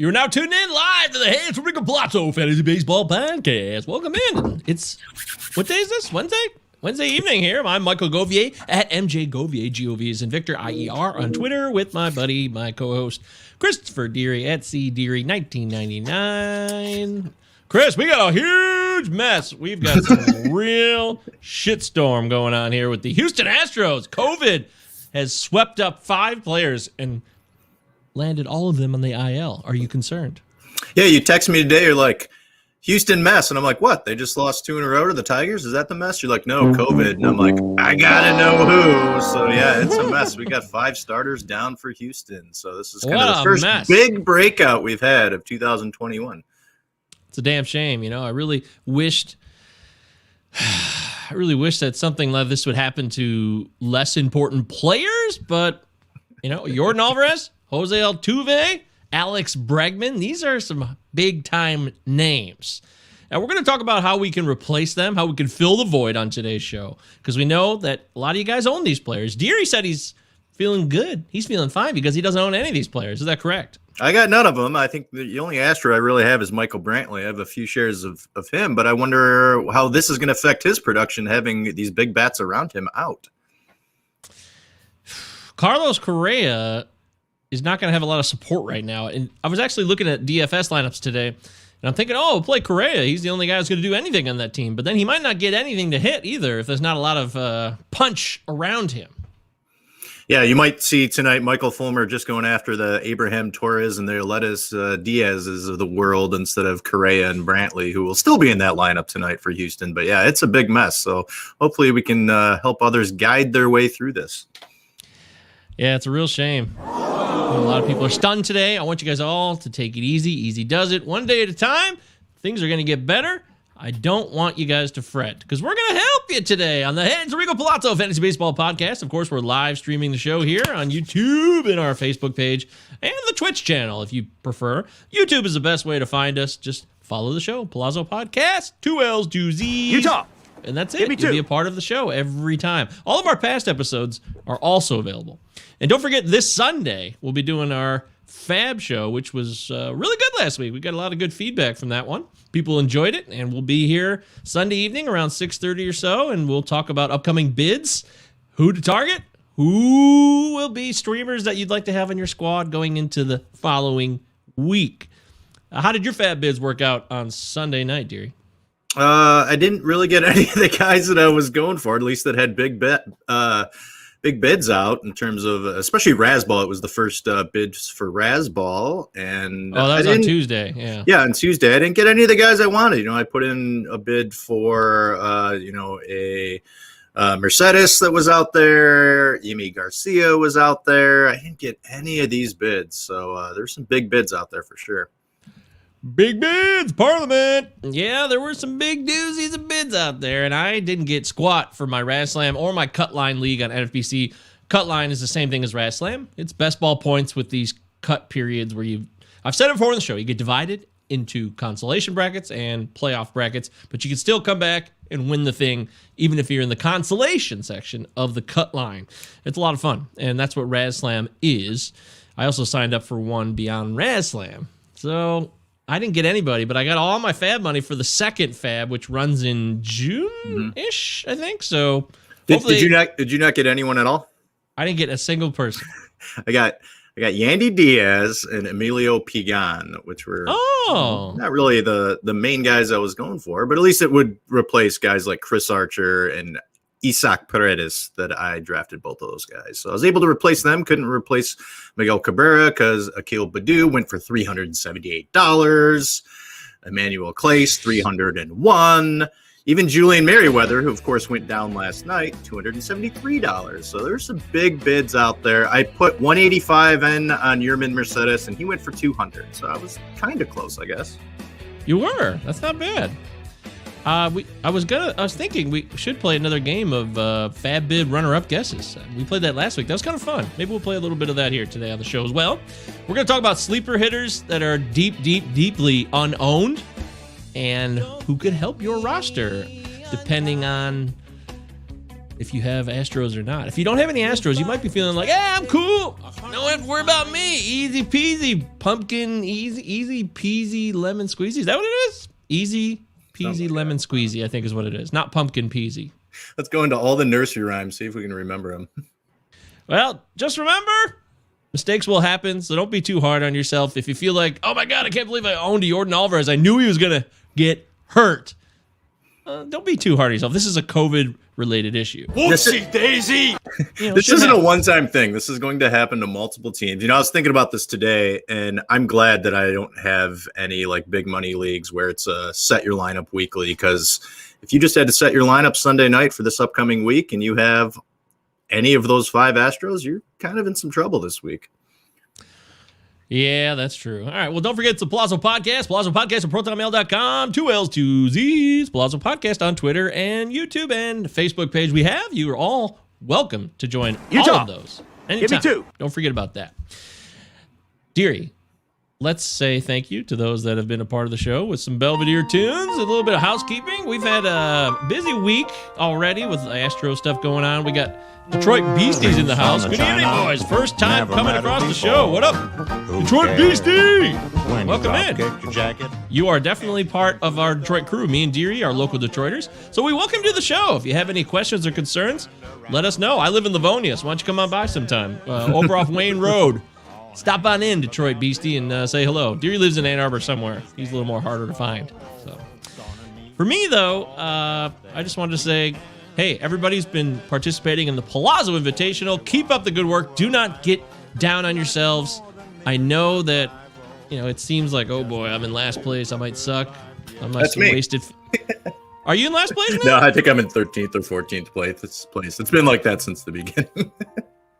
You're now tuned in live to the Hands from Pallazzo Fantasy Baseball Podcast. Welcome in. It's, what day is this? Wednesday? Wednesday evening here. I'm Michael Govier at MJ Govier, G-O-V is in Victor, I-E-R on Twitter with my buddy, my co-host, Christopher Deary at C Deary 1999. Chris, we got a huge mess. We've got some real shitstorm going on here with the Houston Astros. COVID has swept up 5 players and landed all of them on the IL. Are you concerned? Yeah, you text me today. You're like, Houston mess. And I'm like, what? They just lost 2 in a row to the Tigers? Is that the mess? You're like, no, COVID. And I'm like, I got to know who. So, yeah, it's a mess. We got 5 starters down for Houston. So this is kind of the first big breakout we've had of 2021. It's a damn shame. You know, I really wished that something like this would happen to less important players. But, you know, Jordan Alvarez, Jose Altuve, Alex Bregman, these are some big-time names. And we're going to talk about how we can replace them, how we can fill the void on today's show, because we know that a lot of you guys own these players. Deary said he's feeling good. He's feeling fine because he doesn't own any of these players. Is that correct? I got none of them. I think the only Astro I really have is Michael Brantley. I have a few shares of him, but I wonder how this is going to affect his production, having these big bats around him out. Carlos Correa is not going to have a lot of support right now. And I was actually looking at DFS lineups today, and I'm thinking, oh, we'll play Correa. He's the only guy who's going to do anything on that team. But then he might not get anything to hit either if there's not a lot of punch around him. Yeah, you might see tonight Michael Fulmer just going after the Abraham Torres and the Aledis Diaz's of the world instead of Correa and Brantley, who will still be in that lineup tonight for Houston. But, yeah, it's a big mess. So hopefully we can help others guide their way through this. Yeah, it's a real shame. A lot of people are stunned today. I want you guys all to take it easy. Easy does it. One day at a time. Things are going to get better. I don't want you guys to fret because we're going to help you today on the Hands of Pallazzo Fantasy Baseball Podcast. Of course, we're live streaming the show here on YouTube and our Facebook page and the Twitch channel if you prefer. YouTube is the best way to find us. Just follow the show, Pallazzo Podcast, 2 L's, 2 Z's. Utah. And that's it. You'll be a part of the show every time. All of our past episodes are also available. And don't forget, this Sunday, we'll be doing our Fab show, which was really good last week. We got a lot of good feedback from that one. People enjoyed it, and we'll be here Sunday evening around 6:30 or so, and we'll talk about upcoming bids, who to target, who will be streamers that you'd like to have on your squad going into the following week. How did your Fab bids work out on Sunday night, Deary? I didn't really get any of the guys that I was going for, at least that had big bids out in terms of, especially Rasball. It was the first bids for Rasball, and that was on Tuesday. Yeah, on Tuesday I didn't get any of the guys I wanted. You know, I put in a bid for a Mercedes that was out there. Yimi Garcia was out there. I didn't get any of these bids, so there's some big bids out there for sure. Big bids, Parliament. Yeah, there were some big doozies of bids out there, and I didn't get squat for my Raslam or my Cut Line League on NFBC. Cut Line is the same thing as Raslam. It's best ball points with these cut periods where I've said it before in the show, you get divided into consolation brackets and playoff brackets, but you can still come back and win the thing even if you're in the consolation section of the Cut Line. It's a lot of fun, and that's what Raslam is. I also signed up for one beyond Raslam. So I didn't get anybody, but I got all my Fab money for the second Fab, which runs in June-ish, I think. So did you not get anyone at all? I didn't get a single person. I got Yandy Diaz and Emilio Pagan, which were not really the main guys I was going for, but at least it would replace guys like Chris Archer and Isaac Paredes that I drafted both of those guys. So I was able to replace them. Couldn't replace Miguel Cabrera because Akil Baddoo went for $378. Emmanuel Clace, $301. Even Julian Merriweather, who of course went down last night, $273. So there's some big bids out there. I put 185 in on Yermin Mercedes, and he went for 200. So I was kind of close, I guess. You were. That's not bad. I was thinking we should play another game of Fab Bid runner-up guesses. We played that last week. That was kind of fun. Maybe we'll play a little bit of that here today on the show as well. We're going to talk about sleeper hitters that are deeply unowned and who could help your roster depending on if you have Astros or not. If you don't have any Astros, you might be feeling like, I'm cool. Don't have to worry about me. Easy peasy, pumpkin, easy peasy, lemon squeezy. Is that what it is? Easy peasy, lemon squeezy, I think is what it is. Not pumpkin peasy. Let's go into all the nursery rhymes, see if we can remember them. Well, just remember, mistakes will happen, so don't be too hard on yourself. If you feel like, oh my God, I can't believe I owned Jordan Alvarez. I knew he was going to get hurt. Don't be too hard on yourself. This is a COVID-related issue. Whoopsie daisy! This isn't a one-time thing. This is going to happen to multiple teams. I was thinking about this today, and I'm glad that I don't have any like big money leagues where it's a set your lineup weekly, because if you just had to set your lineup Sunday night for this upcoming week and you have any of those 5 Astros, you're kind of in some trouble this week. Yeah, that's true. All right, well, don't forget it's the Pallazzo Podcast. Pallazzo Podcast at protonmail.com. 2 L's, 2 Z's. Pallazzo Podcast on Twitter and YouTube and Facebook page we have. You are all welcome to join all of those. Anytime. Give me 2. Don't forget about that. Deary, let's say thank you to those that have been a part of the show with some Belvedere tunes, a little bit of housekeeping. We've had a busy week already with Astro stuff going on. We got Detroit Beasties in the house. Good evening, boys. First time coming across the show. What up, Detroit Beastie? Welcome in. You are definitely part of our Detroit crew. Me and Deary are local Detroiters. So we welcome you to the show. If you have any questions or concerns, let us know. I live in Livonia, so why don't you come on by sometime? Over off Wayne Road. Stop on in, Detroit Beastie, and say hello. Deary lives in Ann Arbor somewhere. He's a little more harder to find. So, for me, though, I just wanted to say, hey, everybody's been participating in the Pallazzo Invitational. Keep up the good work. Do not get down on yourselves. I know that, it seems like, oh boy, I'm in last place. I might suck. That's me. Wasted. Are you in last place now? No, I think I'm in 13th or 14th place. It's been like that since the beginning.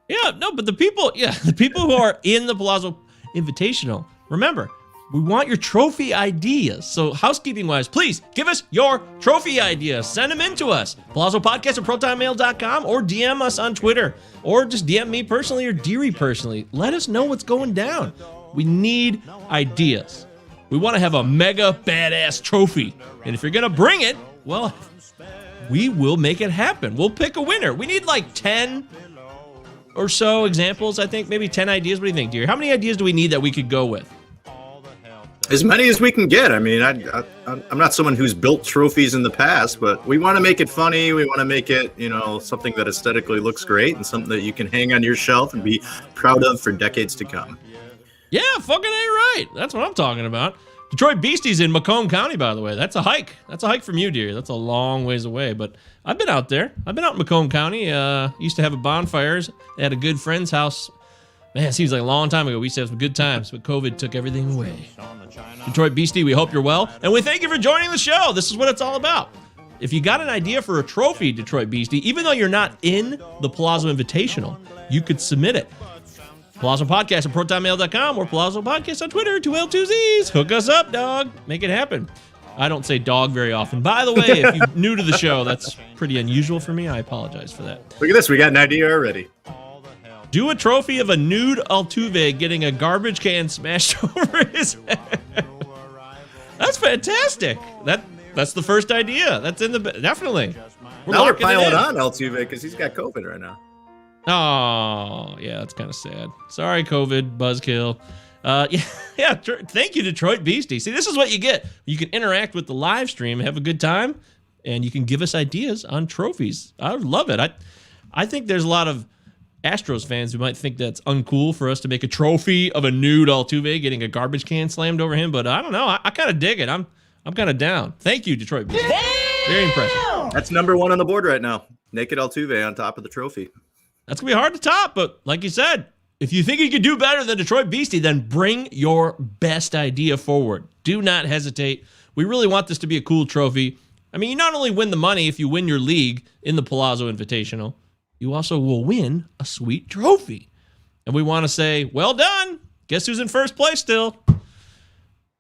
Yeah, no, but the people who are in the Pallazzo Invitational, remember, we want your trophy ideas. So housekeeping-wise, please give us your trophy ideas. Send them in to us. Pallazzo Podcast at protonmail.com, or DM us on Twitter, or just DM me personally or Deary personally. Let us know what's going down. We need ideas. We want to have a mega badass trophy. And if you're going to bring it, well, we will make it happen. We'll pick a winner. We need like 10 or so examples, I think. Maybe 10 ideas. What do you think, Deary? How many ideas do we need that we could go with? As many as we can get. I mean, I'm not someone who's built trophies in the past, but we want to make it funny. We want to make it, something that aesthetically looks great and something that you can hang on your shelf and be proud of for decades to come. Yeah, fucking ain't right. That's what I'm talking about. Detroit Beasties in Macomb County, by the way. That's a hike. That's a hike from you, Deary. That's a long ways away, but I've been out there. I've been out in Macomb County. Used to have a bonfires at a good friend's house. Man, it seems like a long time ago. We used to have some good times, but COVID took everything away. Detroit Beastie, we hope you're well, and we thank you for joining the show. This is what it's all about. If you got an idea for a trophy, Detroit Beastie, even though you're not in the Pallazzo Invitational, you could submit it. Pallazzo Podcast at protonmail.com or Pallazzo Podcast on Twitter, 2L2Zs. Hook us up, dog. Make it happen. I don't say dog very often. By the way, if you're new to the show, that's pretty unusual for me. I apologize for that. Look at this. We got an idea already. Do a trophy of a nude Altuve getting a garbage can smashed over his head. That's fantastic. That's the first idea. That's in the definitely. Now we're piling on Altuve because he's got COVID right now. Oh, yeah, that's kind of sad. Sorry, COVID, buzzkill. Yeah. Thank you, Detroit Beastie. See, this is what you get. You can interact with the live stream, have a good time, and you can give us ideas on trophies. I love it. I think there's a lot of Astros fans who might think that's uncool for us to make a trophy of a nude Altuve getting a garbage can slammed over him, but I don't know. I kind of dig it. I'm kind of down. Thank you, Detroit Beastie. Very impressive. That's number 1 on the board right now. Naked Altuve on top of the trophy. That's going to be hard to top, but like you said, if you think you can do better than Detroit Beastie, then bring your best idea forward. Do not hesitate. We really want this to be a cool trophy. I mean, you not only win the money if you win your league in the Pallazzo Invitational, you also will win a sweet trophy. And we want to say, well done. Guess who's in first place still?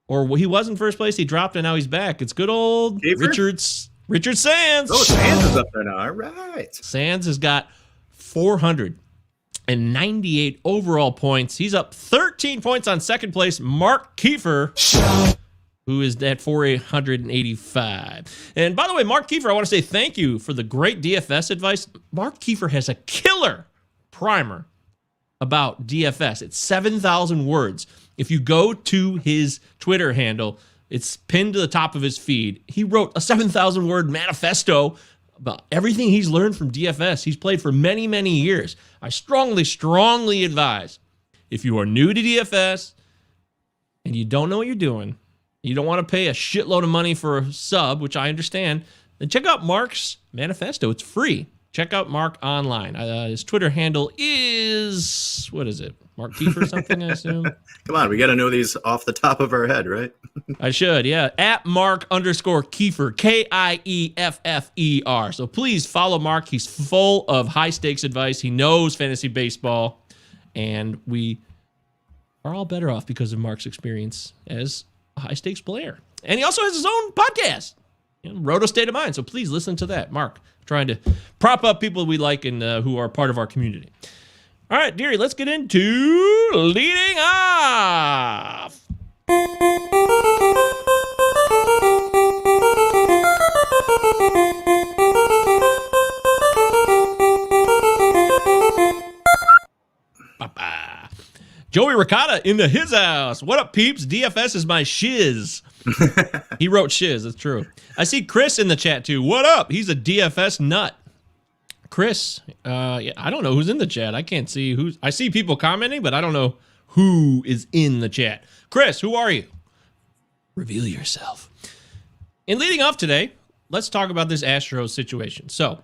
Or he was in first place, he dropped, and now he's back. It's good old Richard Sands. Oh, Sands is up there now. All right. Sands has got 498 overall points. He's up 13 points on second place. Mark Kiefer, who is at 485. And by the way, Mark Kiefer, I want to say thank you for the great DFS advice. Mark Kiefer has a killer primer about DFS. It's 7,000 words. If you go to his Twitter handle, it's pinned to the top of his feed. He wrote a 7,000 word manifesto about everything he's learned from DFS. He's played for many, many years. I strongly, strongly advise, if you are new to DFS and you don't know what you're doing, you don't want to pay a shitload of money for a sub, which I understand, then check out Mark's manifesto. It's free. Check out Mark online. His Twitter handle is, what is it? Mark Kiefer or something, I assume? Come on, we got to know these off the top of our head, right? I should, yeah. At Mark_Kiefer, Kieffer. So please follow Mark. He's full of high-stakes advice. He knows fantasy baseball. And we are all better off because of Mark's experience as a high-stakes player. And he also has his own podcast, Roto State of Mind. So please listen to that. Mark, trying to prop up people we like and who are part of our community. All right, Deary, let's get into leading off. Joey Ricotta in his house. What up, peeps? DFS is my shiz. He wrote shiz. That's true. I see Chris in the chat, too. What up? He's a DFS nut. Chris, yeah, I don't know who's in the chat. I can't see who's. I see people commenting, but I don't know who is in the chat. Chris, who are you? Reveal yourself. In leading off today, let's talk about this Astros situation. So,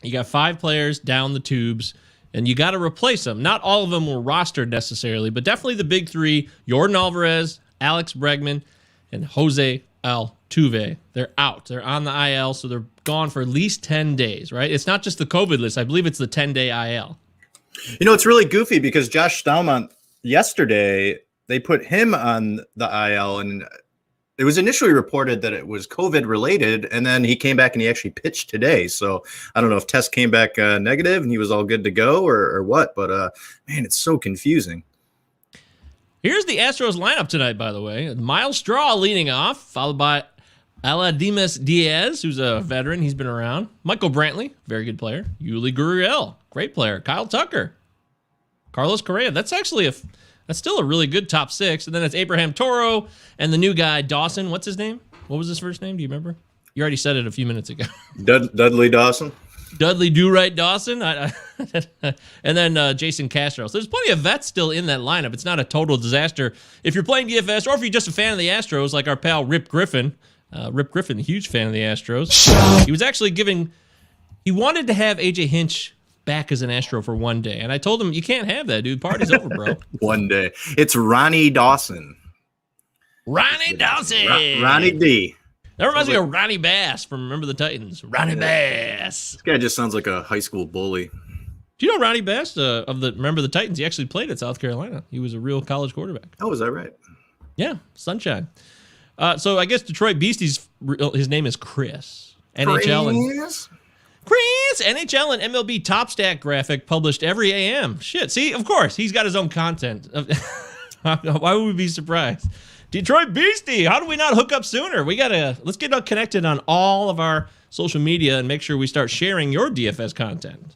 you got 5 players down the tubes, and you got to replace them. Not all of them were rostered necessarily, but definitely the big 3, Yordan Alvarez, Alex Bregman, and Jose Altuve. They're out. They're on the IL, so they're gone for at least 10 days, right? It's not just the COVID list. I believe it's the 10-day IL. You know, it's really goofy because Josh Stalmont yesterday, they put him on the IL, and it was initially reported that it was COVID related, and then he came back and he actually pitched today. So I don't know if test came back negative and he was all good to go or what, but man, it's so confusing. Here's the Astros lineup tonight, by the way. Miles Straw leading off, followed by Aladimas Diaz, who's a veteran. He's been around. Michael Brantley, very good player. Yuli Gurriel, great player. Kyle Tucker. Carlos Correa. That's still a really good top 6. And then it's Abraham Toro and the new guy, Dawson. What's his name? What was his first name? Do you remember? You already said it a few minutes ago. Dudley Dawson. Dudley Do-Right Dawson. And then Jason Castro. So there's plenty of vets still in that lineup. It's not a total disaster. If you're playing DFS or if you're just a fan of the Astros, like our pal Rip Griffin. Rip Griffin, huge fan of the Astros. He was actually he wanted to have AJ Hinch back as an Astro for one day. And I told him, you can't have that, dude. Party's over, bro. One day. It's Ronnie Dawson. Ronnie Dawson. Ronnie D. That reminds me of Ronnie Bass from Remember the Titans. Ronnie Bass. This guy just sounds like a high school bully. Do you know Ronnie Bass of the Remember the Titans? He actually played at South Carolina. He was a real college quarterback. Oh, is that right? Yeah, sunshine. So I guess Detroit Beasties, his name is Chris. NHL and MLB Top Stat graphic published every AM. Shit, see, of course, he's got his own content. Why would we be surprised? Detroit Beastie, how do we not hook up sooner? Let's get connected on all of our social media and make sure we start sharing your DFS content.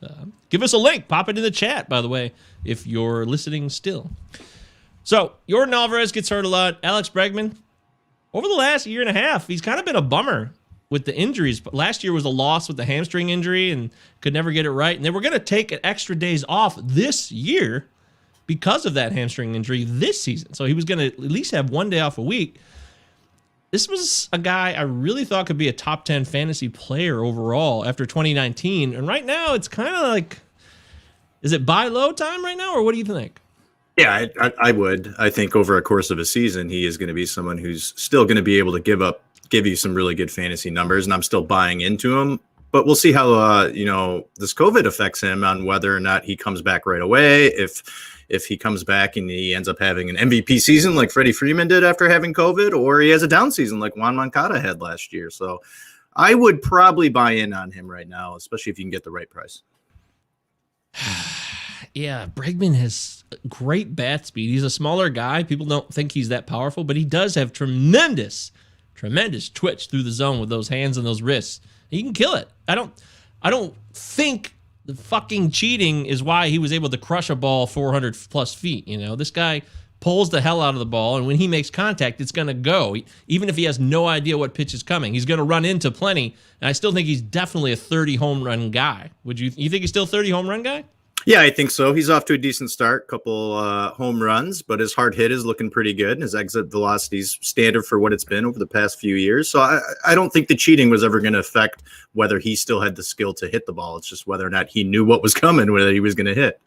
Give us a link, pop it in the chat, by the way, if you're listening still. So, Yordan Alvarez gets hurt a lot. Alex Bregman, over the last year and a half, he's kind of been a bummer with the injuries. But last year was a loss with the hamstring injury and could never get it right. And they were going to take extra days off this year because of that hamstring injury this season. So he was going to at least have one day off a week. This was a guy I really thought could be a top 10 fantasy player overall after 2019. And right now, it's kind of like, is it buy low time right now, or what do you think? Yeah, I would. I think over a course of a season, he is going to be someone who's still going to be able to give you some really good fantasy numbers, and I'm still buying into him. But we'll see how this COVID affects him on whether or not he comes back right away. If he comes back and he ends up having an MVP season like Freddie Freeman did after having COVID, or he has a down season like Juan Moncada had last year. So I would probably buy in on him right now, especially if you can get the right price. Yeah, Bregman has great bat speed. He's a smaller guy. People don't think he's that powerful, but he does have tremendous twitch through the zone with those hands and those wrists. He can kill it. I don't think the fucking cheating is why he was able to crush a ball 400 plus feet. You know, this guy pulls the hell out of the ball, and when he makes contact, it's going to go. Even if he has no idea what pitch is coming, he's going to run into plenty. And I still think he's definitely a 30 home run guy. You think he's still a 30 home run guy? Yeah, I think so. He's off to a decent start, couple home runs, but his hard hit is looking pretty good. His exit velocity is standard for what it's been over the past few years. So I don't think the cheating was ever going to affect whether he still had the skill to hit the ball. It's just whether or not he knew what was coming, whether he was going to hit.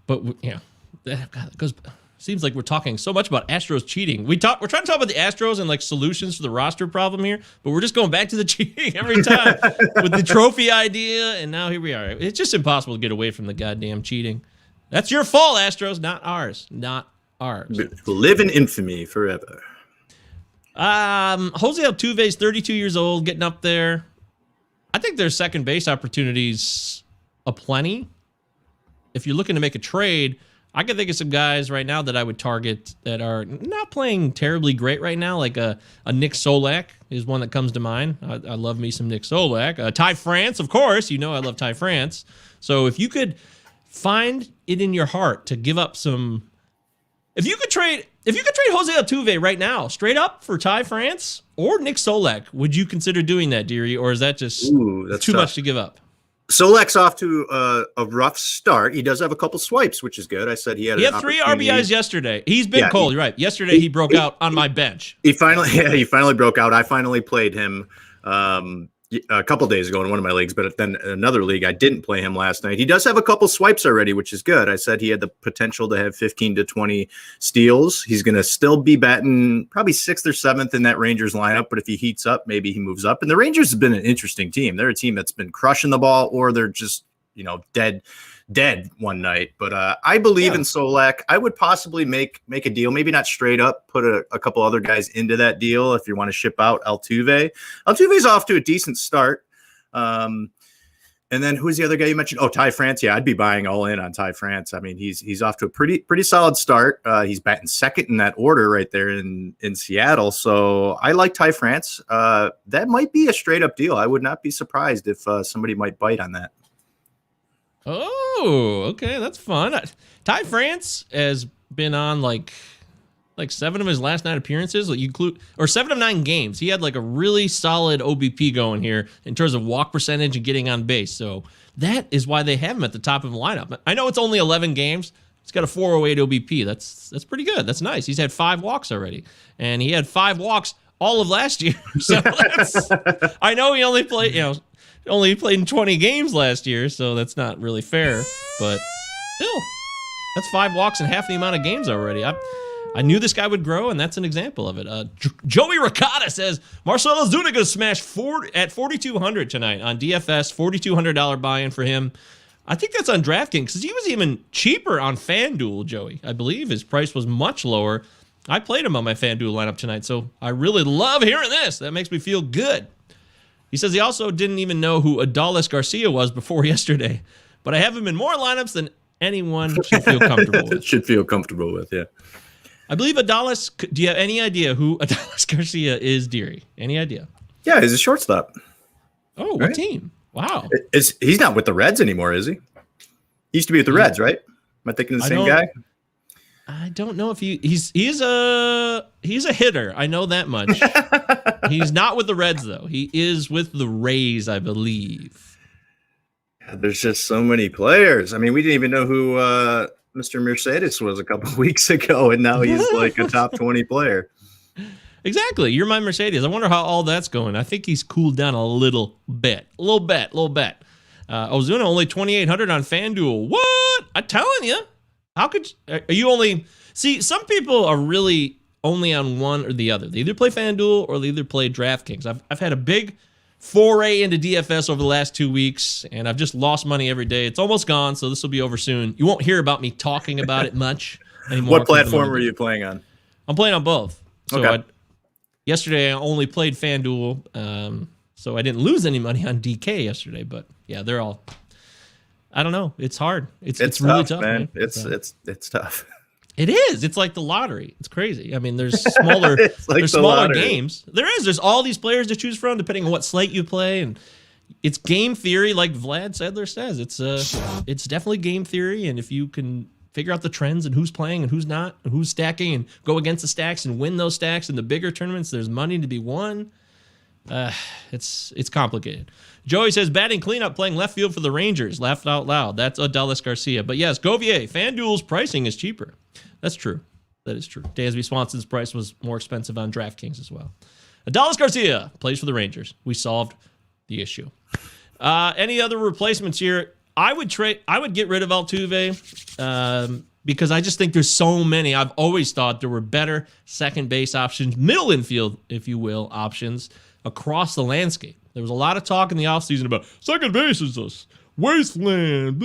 But yeah, God, it goes. Seems like we're talking so much about Astros cheating. We're trying to talk about the Astros and like solutions for the roster problem here, but we're just going back to the cheating every time with the trophy idea, and now here we are. It's just impossible to get away from the goddamn cheating. That's your fault, Astros, not ours. Not ours. Live in infamy forever. Jose Altuve's 32 years old, getting up there. I think there's second base opportunities aplenty. If you're looking to make a trade, I can think of some guys right now that I would target that are not playing terribly great right now, like a Nick Solak is one that comes to mind. I love me some Nick Solak. Ty France, of course. You know I love Ty France. So if you could find it in your heart to give up some... If you could trade Jose Altuve right now, straight up for Ty France or Nick Solak, would you consider doing that, Deary? Or is that just too much to give up? Solak's off to a rough start. He does have a couple swipes, which is good. I said he had 3 RBIs yesterday. He's been cold. You're right. Yesterday he broke out on my bench. He finally broke out. I finally played him a couple days ago in one of my leagues, but then in another league I didn't play him last night. He does have a couple swipes already, which is good. I said he had the potential to have 15 to 20 steals. He's going to still be batting probably 6th or 7th in that Rangers lineup, but if he heats up, maybe he moves up. And the Rangers have been an interesting team. They're a team that's been crushing the ball, or they're just, dead one night. But I believe in Solak. I would possibly make a deal, maybe not straight up, put a couple other guys into that deal if you want to ship out Altuve. Altuve's off to a decent start. And then who's the other guy you mentioned? Oh, Ty France. Yeah, I'd be buying all in on Ty France. I mean, he's off to a pretty solid start. He's batting second in that order right there in Seattle. So I like Ty France. That might be a straight up deal. I would not be surprised if somebody might bite on that. Oh, okay, that's fun. Ty France has been on like 7 of his last 9 appearances, 7 of 9 games. He had like a really solid OBP going here in terms of walk percentage and getting on base. So that is why they have him at the top of the lineup. I know it's only 11 games. He's got a 408 OBP. That's pretty good. That's nice. He's had 5 walks already, and he had 5 walks all of last year. So I know he only played, in 20 games last year, so that's not really fair, but still, that's 5 walks in half the amount of games already. I knew this guy would grow, and that's an example of it. Joey Ricotta says, Marcell Ozuna going to smash at 4,200 tonight on DFS, $4,200 buy-in for him. I think that's on DraftKings, because he was even cheaper on FanDuel, Joey. I believe his price was much lower. I played him on my FanDuel lineup tonight, so I really love hearing this. That makes me feel good. He says he also didn't even know who Adolis Garcia was before yesterday, but I have him in more lineups than anyone should feel comfortable with. Yeah. I believe Adolis, do you have any idea who Adolis Garcia is, Deary? Any idea? Yeah, he's a shortstop. Oh, what team? Wow. He's not with the Reds anymore, is he? He used to be with the Reds, right? Am I thinking of the same guy? I don't know if he's a hitter. I know that much. He's not with the Reds though. He is with the Rays, I believe. There's just so many players. I mean, we didn't even know who Mr. Mercedes was a couple of weeks ago, and now he's like a top 20 player. Exactly. You're my Mercedes. I wonder how all that's going. I think he's cooled down a little bit. Ozuna only 2,800 on FanDuel. What? I'm telling you. How could are you only see? Some people are really only on one or the other. They either play FanDuel or they either play DraftKings. I've had a big foray into DFS over the last 2 weeks, and I've just lost money every day. It's almost gone, so this will be over soon. You won't hear about me talking about it much anymore. What platform were you playing on? I'm playing on both. So okay. Yesterday I only played FanDuel, so I didn't lose any money on DK yesterday. But yeah, they're all I don't know. It's hard. It's tough, really tough, man. man. It's tough. It is. It's like the lottery. It's crazy. I mean, there's smaller games. There's all these players to choose from depending on what slate you play, and it's game theory, like Vlad Sedler says. It's definitely game theory, and if you can figure out the trends and who's playing and who's not, and who's stacking, and go against the stacks and win those stacks in the bigger tournaments, there's money to be won. It's complicated. Joey says batting cleanup playing left field for the Rangers. Laughed out loud. That's Adolis Garcia. But yes, Govier, FanDuel's pricing is cheaper. That's true. That is true. Dansby Swanson's price was more expensive on DraftKings as well. Adolis Garcia plays for the Rangers. We solved the issue. Any other replacements here? I would get rid of Altuve because I just think there's so many. I've always thought there were better second base options, middle infield, if you will, options across the landscape. There was a lot of talk in the offseason about second base is a wasteland,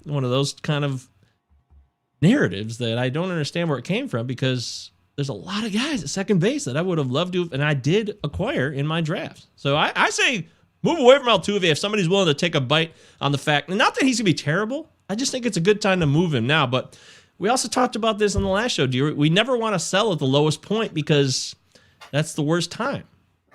one of those kind of narratives that I don't understand where it came from, because there's a lot of guys at second base that I would have loved to, and I did acquire in my drafts. So I say move away from Altuve if somebody's willing to take a bite on the fact, and not that he's going to be terrible. I just think it's a good time to move him now. But we also talked about this on the last show, dear. We never want to sell at the lowest point because that's the worst time.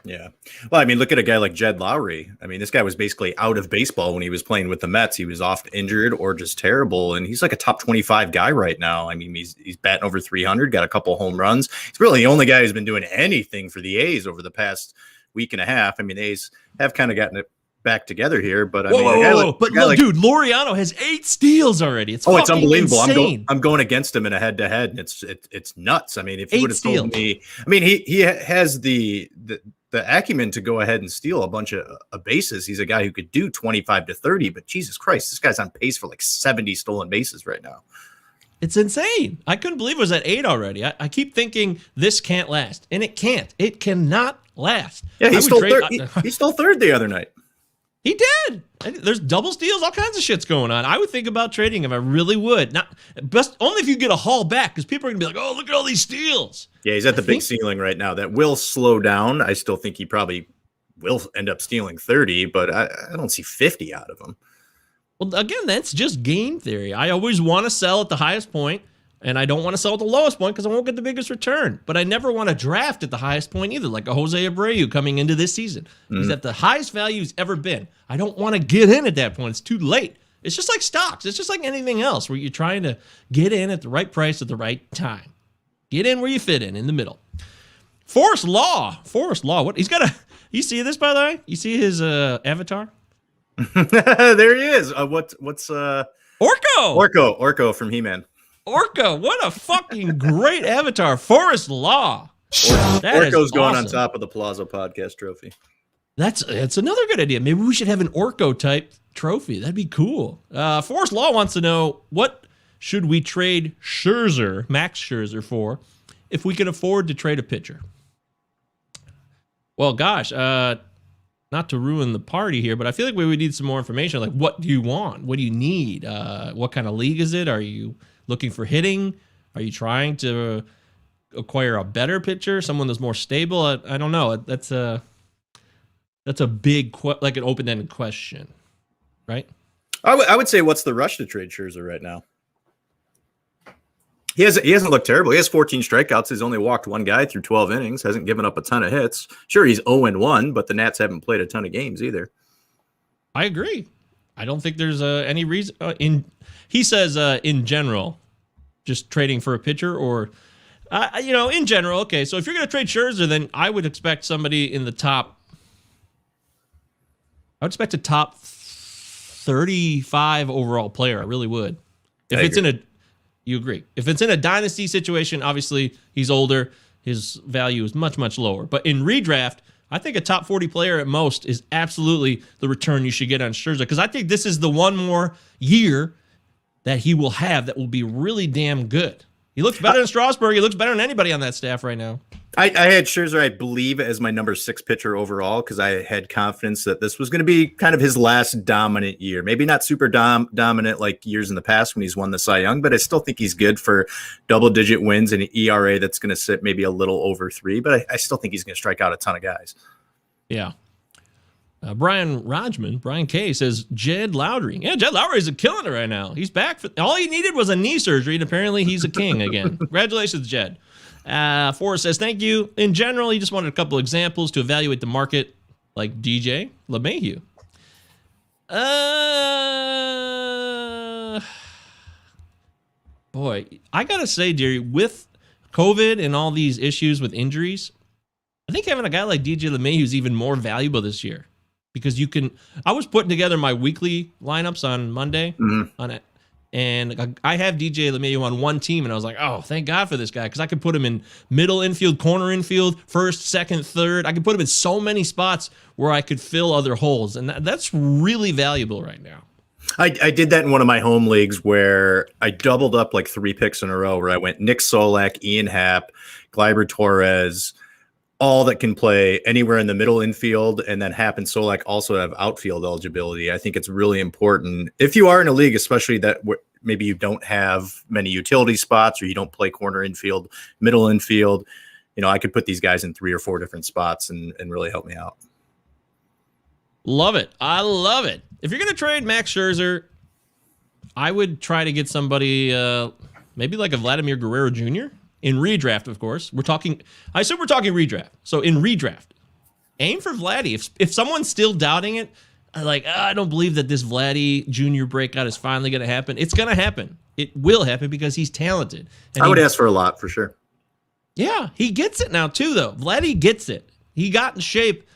Yeah. Well, I mean, look at a guy like Jed Lowry. I mean, this guy was basically out of baseball when he was playing with the Mets. He was oft injured or just terrible, and he's like a top 25 guy right now. I mean, he's batting over 300, got a couple home runs. He's really the only guy who's been doing anything for the A's over the past week and a half. I mean, the A's have kind of gotten it back together here, but I mean, dude, Laureano has 8 steals already. It's unbelievable. Insane. I'm going against him in a head-to-head, and it's nuts. I mean, if you would have told me, I mean, he has the acumen to go ahead and steal a bunch of bases. He's a guy who could do 25 to 30, but Jesus Christ, this guy's on pace for like 70 stolen bases right now. It's insane. I couldn't believe it was at 8 already. I keep thinking this can't last, and it can't. It cannot last. Yeah, he stole third the other night. He did. There's double steals, all kinds of shit's going on. I would think about trading him. I really would. Only if you get a haul back, because people are going to be like, oh, look at all these steals. Yeah, he's at the big ceiling right now. That will slow down. I still think he probably will end up stealing 30, but I don't see 50 out of him. Well, again, that's just game theory. I always want to sell at the highest point, and I don't want to sell at the lowest point because I won't get the biggest return. But I never want to draft at the highest point either, like a Jose Abreu coming into this season. He's at the highest value he's ever been. I don't want to get in at that point. It's too late. It's just like stocks. It's just like anything else where you're trying to get in at the right price at the right time. Get in where you fit in the middle. Forrest Law. What? He's got a... You see this, by the way? You see his avatar? There he is. What's Orko from He-Man. Orko, what a fucking great avatar. Forrest Law. Orko's going on top of the Pallazzo Podcast trophy. That's another good idea. Maybe we should have an Orko type trophy. That'd be cool. Forrest Law wants to know, what should we trade Max Scherzer for if we can afford to trade a pitcher? Well, gosh, not to ruin the party here, but I feel like we would need some more information. Like, what do you want? What do you need? What kind of league is it? Are you looking for hitting? Are you trying to acquire a better pitcher, someone that's more stable? I don't know. That's a big, like an open-ended question, right? I would say, what's the rush to trade Scherzer right now? He hasn't looked terrible. He has 14 strikeouts. He's only walked one guy through 12 innings. Hasn't given up a ton of hits. Sure, he's 0-1, but the Nats haven't played a ton of games either. I agree. I don't think there's any reason. He says in general, just trading for a pitcher, or in general. Okay, so if you're going to trade Scherzer, then I would expect somebody in the top. I would expect a top 35 overall player. I really would. You agree. If it's in a dynasty situation, obviously he's older. His value is much, much lower. But in redraft, I think a top 40 player at most is absolutely the return you should get on Scherzer, because I think this is the one more year that he will have that will be really damn good. He looks better than Strasburg. He looks better than anybody on that staff right now. I had Scherzer, I believe, as my number 6 pitcher overall, because I had confidence that this was going to be kind of his last dominant year. Maybe not super dominant like years in the past when he's won the Cy Young, but I still think he's good for double-digit wins and an ERA that's going to sit maybe a little over 3. But I still think he's going to strike out a ton of guys. Yeah. Brian K says Jed Lowry. Yeah, Jed Lowry's killing it right now. He's back. All he needed was a knee surgery, and apparently he's a king again. Congratulations, Jed. Forrest says, thank you. In general, he just wanted a couple examples to evaluate the market, like DJ LeMahieu. Boy, I got to say, dearie, with COVID and all these issues with injuries, I think having a guy like DJ LeMahieu is even more valuable this year. Because you can, I was putting together my weekly lineups on Monday on it, and I have DJ LeMahieu on one team, and I was like, oh, thank God for this guy, because I could put him in middle infield, corner infield, first, second, third. I could put him in so many spots where I could fill other holes, and that's really valuable right now. I did that in one of my home leagues where I doubled up like 3 picks in a row, where I went Nick Solak, Ian Happ, Gleyber Torres, all that can play anywhere in the middle infield, and then Happ and Solak also have outfield eligibility. I think it's really important if you are in a league, especially that maybe you don't have many utility spots or you don't play corner infield, middle infield. You know, I could put these guys in 3 or 4 different spots and really help me out. Love it. I love it. If you're going to trade Max Scherzer, I would try to get somebody maybe like a Vladimir Guerrero Jr., in redraft, of course. I assume we're talking redraft. So in redraft, aim for Vladdy. If someone's still doubting it, like, I don't believe that this Vladdy Jr. breakout is finally going to happen. It's going to happen. It will happen because he's talented. And I would ask for a lot for sure. Yeah, he gets it now too, though. Vladdy gets it. He got in shape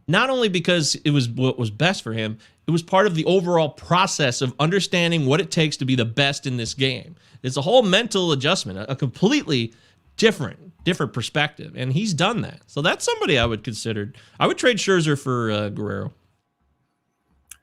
not only because it was what was best for him, it was part of the overall process of understanding what it takes to be the best in this game. It's a whole mental adjustment, a completely different perspective, and he's done that. So that's somebody I would consider. I would trade Scherzer for Guerrero.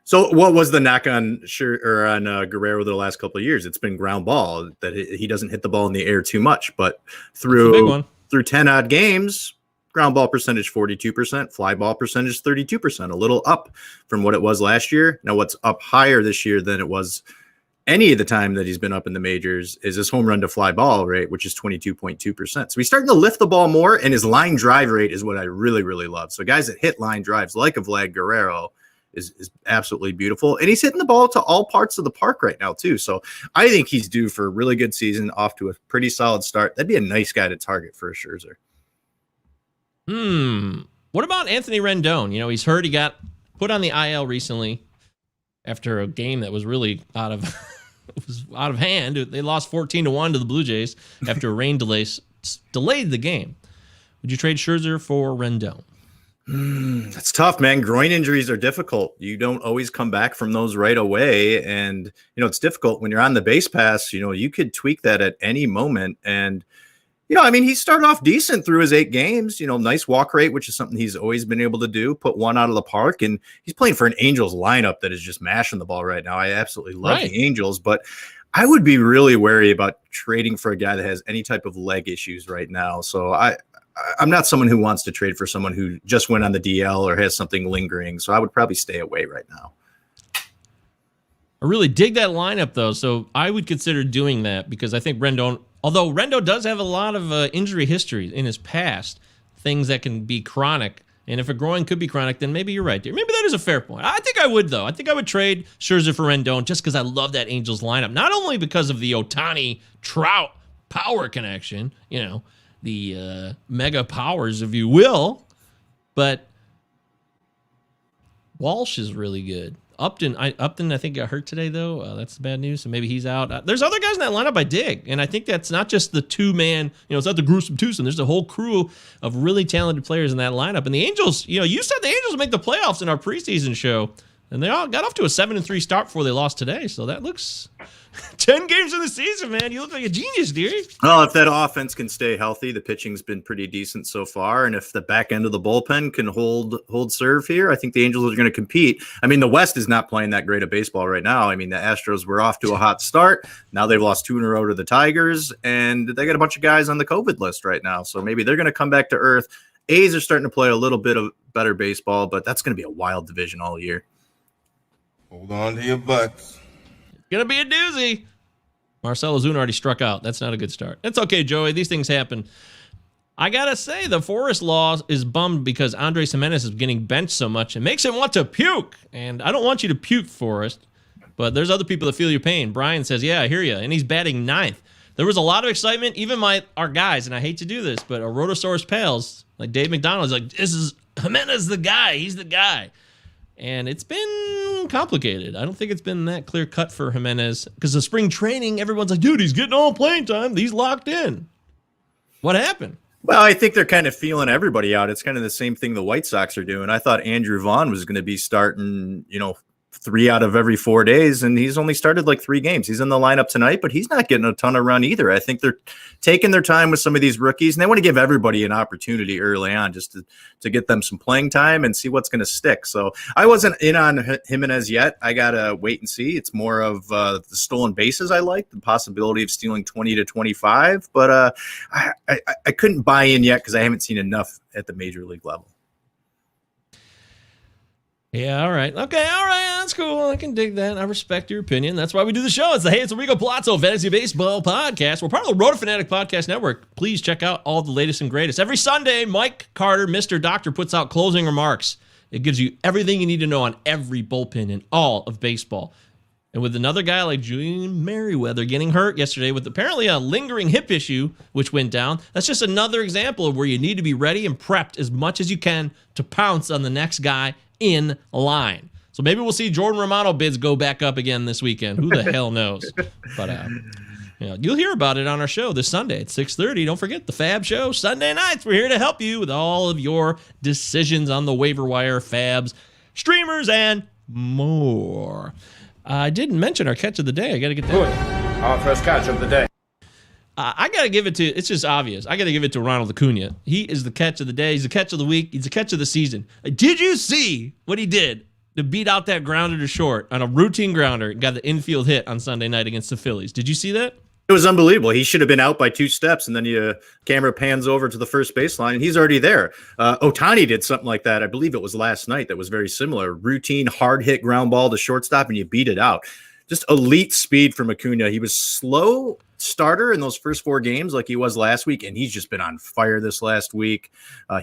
So what was the knock on Guerrero the last couple of years? It's been ground ball, that he doesn't hit the ball in the air too much, but through 10 odd games, ground ball percentage 42%, fly ball percentage 32%, a little up from what it was last year. Now what's up higher this year than it was any of the time that he's been up in the majors is his home run to fly ball rate, which is 22.2%. So he's starting to lift the ball more, and his line drive rate is what I really, really love. So guys that hit line drives like a Vlad Guerrero is absolutely beautiful. And he's hitting the ball to all parts of the park right now too. So I think he's due for a really good season, off to a pretty solid start. That'd be a nice guy to target for a Scherzer. What about Anthony Rendon? You know, he's hurt. He got put on the IL recently after a game that was really out of hand. They lost 14-1 to the Blue Jays after a rain delayed the game. Would you trade Scherzer for Rendon? That's tough, man. Groin injuries are difficult. You don't always come back from those right away. And, you know, it's difficult when you're on the base pass. You know, you could tweak that at any moment. And, you know, I mean, he started off decent through his 8 games, you know, nice walk rate, which is something he's always been able to do, put one out of the park. And he's playing for an Angels lineup that is just mashing the ball right now. I absolutely love the Angels, but I would be really wary about trading for a guy that has any type of leg issues right now. So I'm not someone who wants to trade for someone who just went on the DL or has something lingering. So I would probably stay away right now. I really dig that lineup, though. So I would consider doing that because I think Rendon, although Rendon does have a lot of injury history in his past, things that can be chronic. And if a groin could be chronic, then maybe you're right there. Maybe that is a fair point. I think I would, though. I think I would trade Scherzer for Rendon just because I love that Angels lineup. Not only because of the Ohtani-Trout power connection, you know, the mega powers, if you will, but Walsh is really good. Upton, I think got hurt today, though. That's the bad news, so maybe he's out. There's other guys in that lineup I dig, and I think that's not just the 2-man, you know, it's not the gruesome twosome. There's a whole crew of really talented players in that lineup. And the Angels, you know, you said the Angels make the playoffs in our preseason show, and they all got off to a 7-3 start before they lost today, so that looks 10 games in the season, man. You look like a genius, dear. Well, if that offense can stay healthy, the pitching's been pretty decent so far. And if the back end of the bullpen can hold serve here, I think the Angels are going to compete. I mean, the West is not playing that great of baseball right now. I mean, the Astros were off to a hot start. Now they've lost 2 in a row to the Tigers, and they got a bunch of guys on the COVID list right now. So maybe they're going to come back to earth. A's are starting to play a little bit of better baseball, but that's going to be a wild division all year. Hold on to your butts. Gonna be a doozy. Marcell Ozuna already struck out. That's not a good start. That's okay, Joey. These things happen. I gotta say, the Forest Law is bummed because Andres Jimenez is getting benched so much. It makes him want to puke. And I don't want you to puke, Forrest. But there's other people that feel your pain. Brian says, yeah, I hear you. And he's batting 9th. There was a lot of excitement. Even our guys, and I hate to do this, but a Rotosaurus Pals, like Dave McDonald's like, this is Jimenez the guy. He's the guy. And it's been complicated. I don't think it's been that clear cut for Jimenez. Because the spring training, everyone's like, dude, he's getting all playing time. He's locked in. What happened? Well, I think they're kind of feeling everybody out. It's kind of the same thing the White Sox are doing. I thought Andrew Vaughn was going to be starting, 3 out of every 4 days, and he's only started like 3 games. He's in the lineup tonight, but he's not getting a ton of run either. I think they're taking their time with some of these rookies, and they want to give everybody an opportunity early on just to get them some playing time and see what's going to stick. So I wasn't in on Jimenez yet. I got to wait and see. It's more of the stolen bases I like, the possibility of stealing 20 to 25, but I couldn't buy in yet because I haven't seen enough at the major league level. Yeah, all right. Okay, all right. That's cool. I can dig that. I respect your opinion. That's why we do the show. It's the Hey, it's Enrico Pallazzo Fantasy Baseball Podcast. We're part of the Roto Fanatic Podcast Network. Please check out all the latest and greatest. Every Sunday, Mike Carter, Mr. Doctor, puts out closing remarks. It gives you everything you need to know on every bullpen in all of baseball. And with another guy like Julian Merriweather getting hurt yesterday with apparently a lingering hip issue, which went down, that's just another example of where you need to be ready and prepped as much as you can to pounce on the next guy in line. So maybe we'll see Jordan Romano bids go back up again this weekend. Who the hell knows? But you'll hear about it on our show this Sunday at 6:30. Don't forget the Fab Show Sunday nights. We're here to help you with all of your decisions on the waiver wire, Fabs, streamers, and more. I didn't mention our catch of the day. I got to get that. Our first catch of the day. I got to give it to, it's just obvious. I got to give it to Ronald Acuna. He is the catch of the day. He's the catch of the week. He's the catch of the season. Did you see what he did to beat out that grounder to short on a routine grounder? Got the infield hit on Sunday night against the Phillies. Did you see that? It was unbelievable. He should have been out by 2 steps, and then camera pans over to the first baseline, and he's already there. Ohtani did something like that. I believe it was last night. That was very similar. Routine, hard hit ground ball to shortstop, and you beat it out. Just elite speed from Acuna. He was slow starter in those first 4 games like he was last week, and he's just been on fire this last week.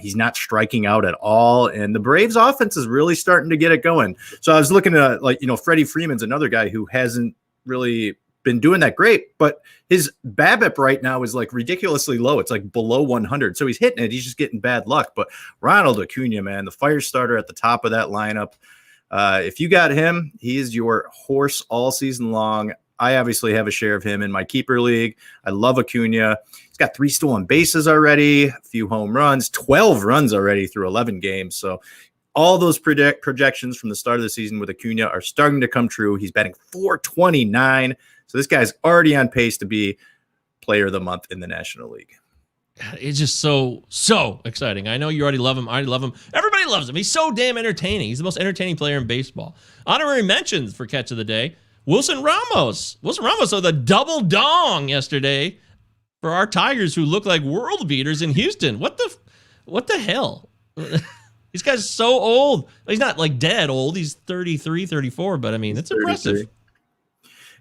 He's not striking out at all, and the Braves offense is really starting to get it going. So I was looking at Freddie Freeman's another guy who hasn't really been doing that great, but his BABIP right now is like ridiculously low. It's like below 100. So he's hitting it. He's just getting bad luck. But Ronald Acuna, man, the fire starter at the top of that lineup. If you got him, he is your horse all season long. I obviously have a share of him in my keeper league. I love Acuna. He's got 3 stolen bases already, a few home runs, 12 runs already through 11 games. So all those projections from the start of the season with Acuna are starting to come true. He's batting .429. So this guy's already on pace to be player of the month in the National League. It's just so exciting. I know you already love him. I already love him. Everybody loves him. He's so damn entertaining. He's the most entertaining player in baseball. Honorary mentions for catch of the day. Wilson Ramos. Wilson Ramos with a double dong yesterday for our Tigers, who look like world beaters in Houston. What the hell? This guy's so old. He's not like dead old. He's 33, 34, but I mean, it's impressive.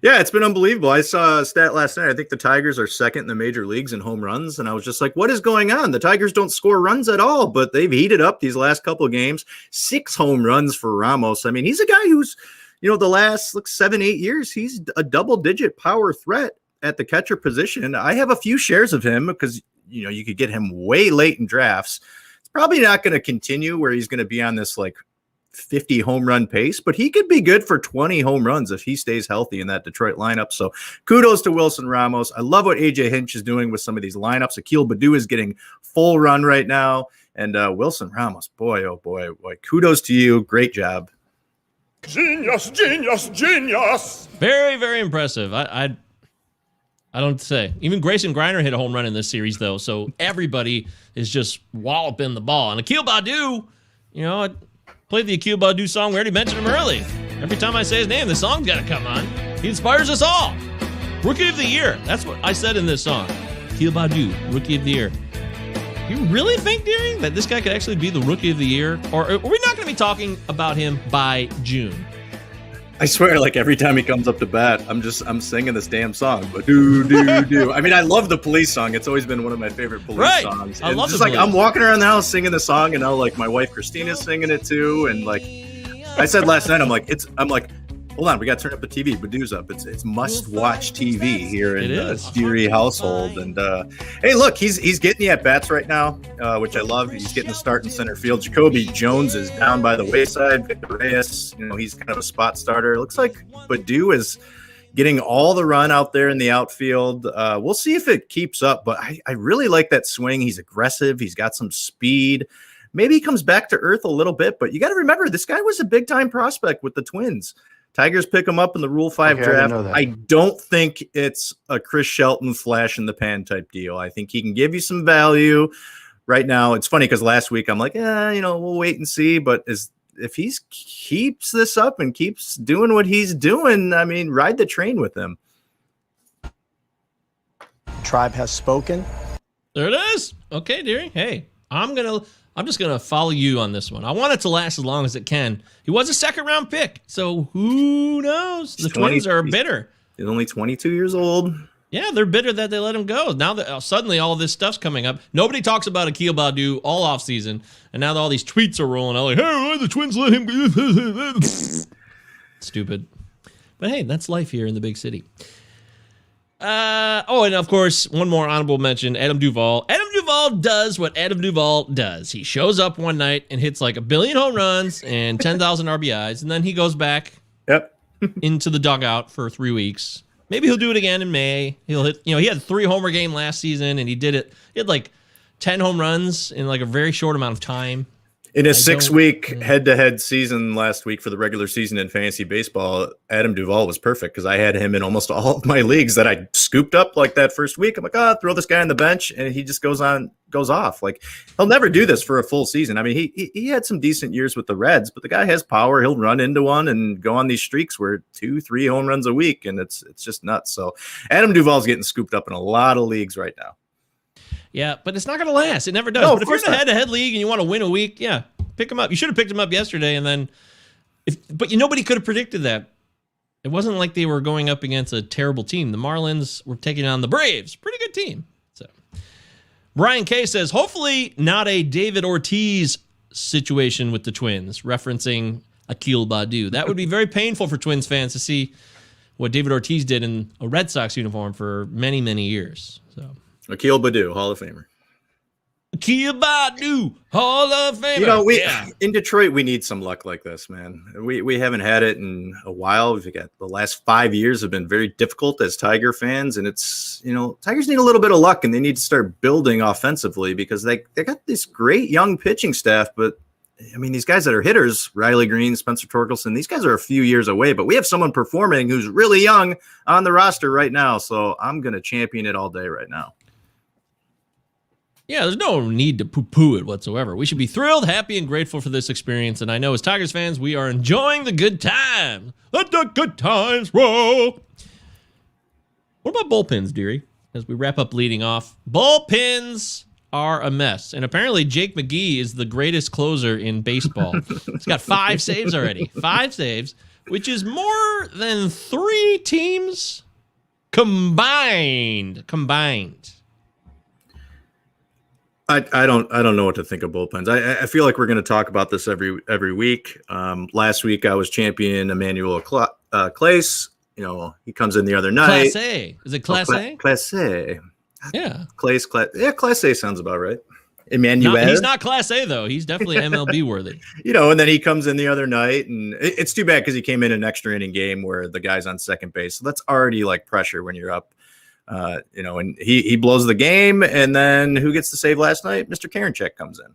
Yeah, it's been unbelievable. I saw a stat last night. I think the Tigers are second in the major leagues in home runs, and I was just like, what is going on? The Tigers don't score runs at all, but they've heated up these last couple of games. 6 home runs for Ramos. I mean, he's a guy who's, the last 7-8 years, he's a double-digit power threat at the catcher position. I have a few shares of him because, you could get him way late in drafts. It's probably not going to continue where he's going to be on this 50 home run pace, but he could be good for 20 home runs if he stays healthy in that Detroit lineup. So kudos to Wilson Ramos. I love what AJ Hinch is doing with some of these lineups. Akil Baddoo is getting full run right now. And Wilson Ramos, boy, oh boy, kudos to you. Great job. Genius, genius, genius. Very, very impressive. I don't say. Even Grayson Griner hit a home run in this series, though. So everybody is just walloping the ball. And Akil Baddoo, I played the Akil Baddoo song. We already mentioned him early. Every time I say his name, the song's got to come on. He inspires us all. Rookie of the Year. That's what I said in this song. Akil Baddoo, Rookie of the Year. You really think, Deering, that this guy could actually be the Rookie of the Year? Or are we not going to be talking about him by June? I swear, like every time he comes up to bat, I'm singing this damn song. But do. I mean, I love the Police song. It's always been one of my favorite Police songs. I love just like I'm walking around the house singing the song, and now like my wife Christina's singing it too. And like I said last night, I'm like, hold on, we got to turn up the TV. Badoo's up. It's must-watch TV here in the Steery household. And hey, look, he's getting the at-bats right now, which I love. He's getting the start in center field. Jacoby Jones is down by the wayside. Victor Reyes, he's kind of a spot starter. It looks like Badoo is getting all the run out there in the outfield. We'll see if it keeps up, but I really like that swing. He's aggressive. He's got some speed. Maybe he comes back to earth a little bit, but you got to remember, this guy was a big-time prospect with the Twins. Tigers pick him up in the Rule 5 draft. I don't think it's a Chris Shelton flash in the pan type deal. I think he can give you some value right now. It's funny because last week I'm like, we'll wait and see. But if he keeps this up and keeps doing what he's doing, I mean, ride the train with him. Tribe has spoken. There it is. Okay, dearie. Hey, I'm just going to follow you on this one. I want it to last as long as it can. He was a second-round pick, so who knows? The Twins are bitter. He's only 22 years old. Yeah, they're bitter that they let him go. Now that suddenly all this stuff's coming up. Nobody talks about Akil Baddoo all offseason, and now that all these tweets are rolling out like, hey, the Twins let him go. Stupid. But hey, that's life here in the big city. And of course, one more honorable mention, Adam Duvall. Adam Duvall does what Adam Duvall does. He shows up one night and hits like 1 billion home runs and 10,000 RBIs, and then he goes back into the dugout for 3 weeks. Maybe he'll do it again in May. He'll hit, he had a 3-homer game last season, and he had like 10 home runs in like a very short amount of time. In a 6-week head-to-head season last week for the regular season in fantasy baseball, Adam Duvall was perfect because I had him in almost all of my leagues that I scooped up like that first week. I'm like, throw this guy on the bench, and he just goes off. Like, he'll never do this for a full season. I mean, he had some decent years with the Reds, but the guy has power. He'll run into one and go on these streaks where 2-3 home runs a week, and it's just nuts. So Adam Duvall's getting scooped up in a lot of leagues right now. Yeah, but it's not going to last. It never does. No, but if you're in a head-to-head league and you want to win a week, yeah, pick him up. You should have picked him up yesterday, and then, nobody could have predicted that. It wasn't like they were going up against a terrible team. The Marlins were taking on the Braves, pretty good team. So, Brian K says, hopefully not a David Ortiz situation with the Twins, referencing Akil Baddoo. That would be very painful for Twins fans to see what David Ortiz did in a Red Sox uniform for many, many years. So. Akil Baddoo, Hall of Famer. Akil Baddoo, Hall of Famer. In Detroit, we need some luck like this, man. We haven't had it in a while. We've got the last 5 years have been very difficult as Tiger fans, and it's Tigers need a little bit of luck, and they need to start building offensively because they got this great young pitching staff, but I mean these guys that are hitters, Riley Green, Spencer Torkelson, these guys are a few years away, but we have someone performing who's really young on the roster right now, so I'm gonna champion it all day right now. Yeah, there's no need to poo-poo it whatsoever. We should be thrilled, happy, and grateful for this experience. And I know as Tigers fans, we are enjoying the good times. Let the good times roll. What about bullpens, dearie? As we wrap up leading off, bullpens are a mess. And apparently Jake McGee is the greatest closer in baseball. He's got 5 saves already. 5 saves, which is more than 3 teams combined. I don't know what to think of bullpens. I feel like we're going to talk about this every week. Last week I was champion Emmanuel Clace. He comes in the other night. Class A. Is it Class A? Class A. Yeah. Clace. Yeah, Class A sounds about right. Emmanuel. He's not Class A though. He's definitely MLB worthy. And then he comes in the other night, and it's too bad because he came in an extra inning game where the guy's on second base. So that's already like pressure when you're up. And he blows the game, and then who gets the save last night? Mr. Karinchak comes in.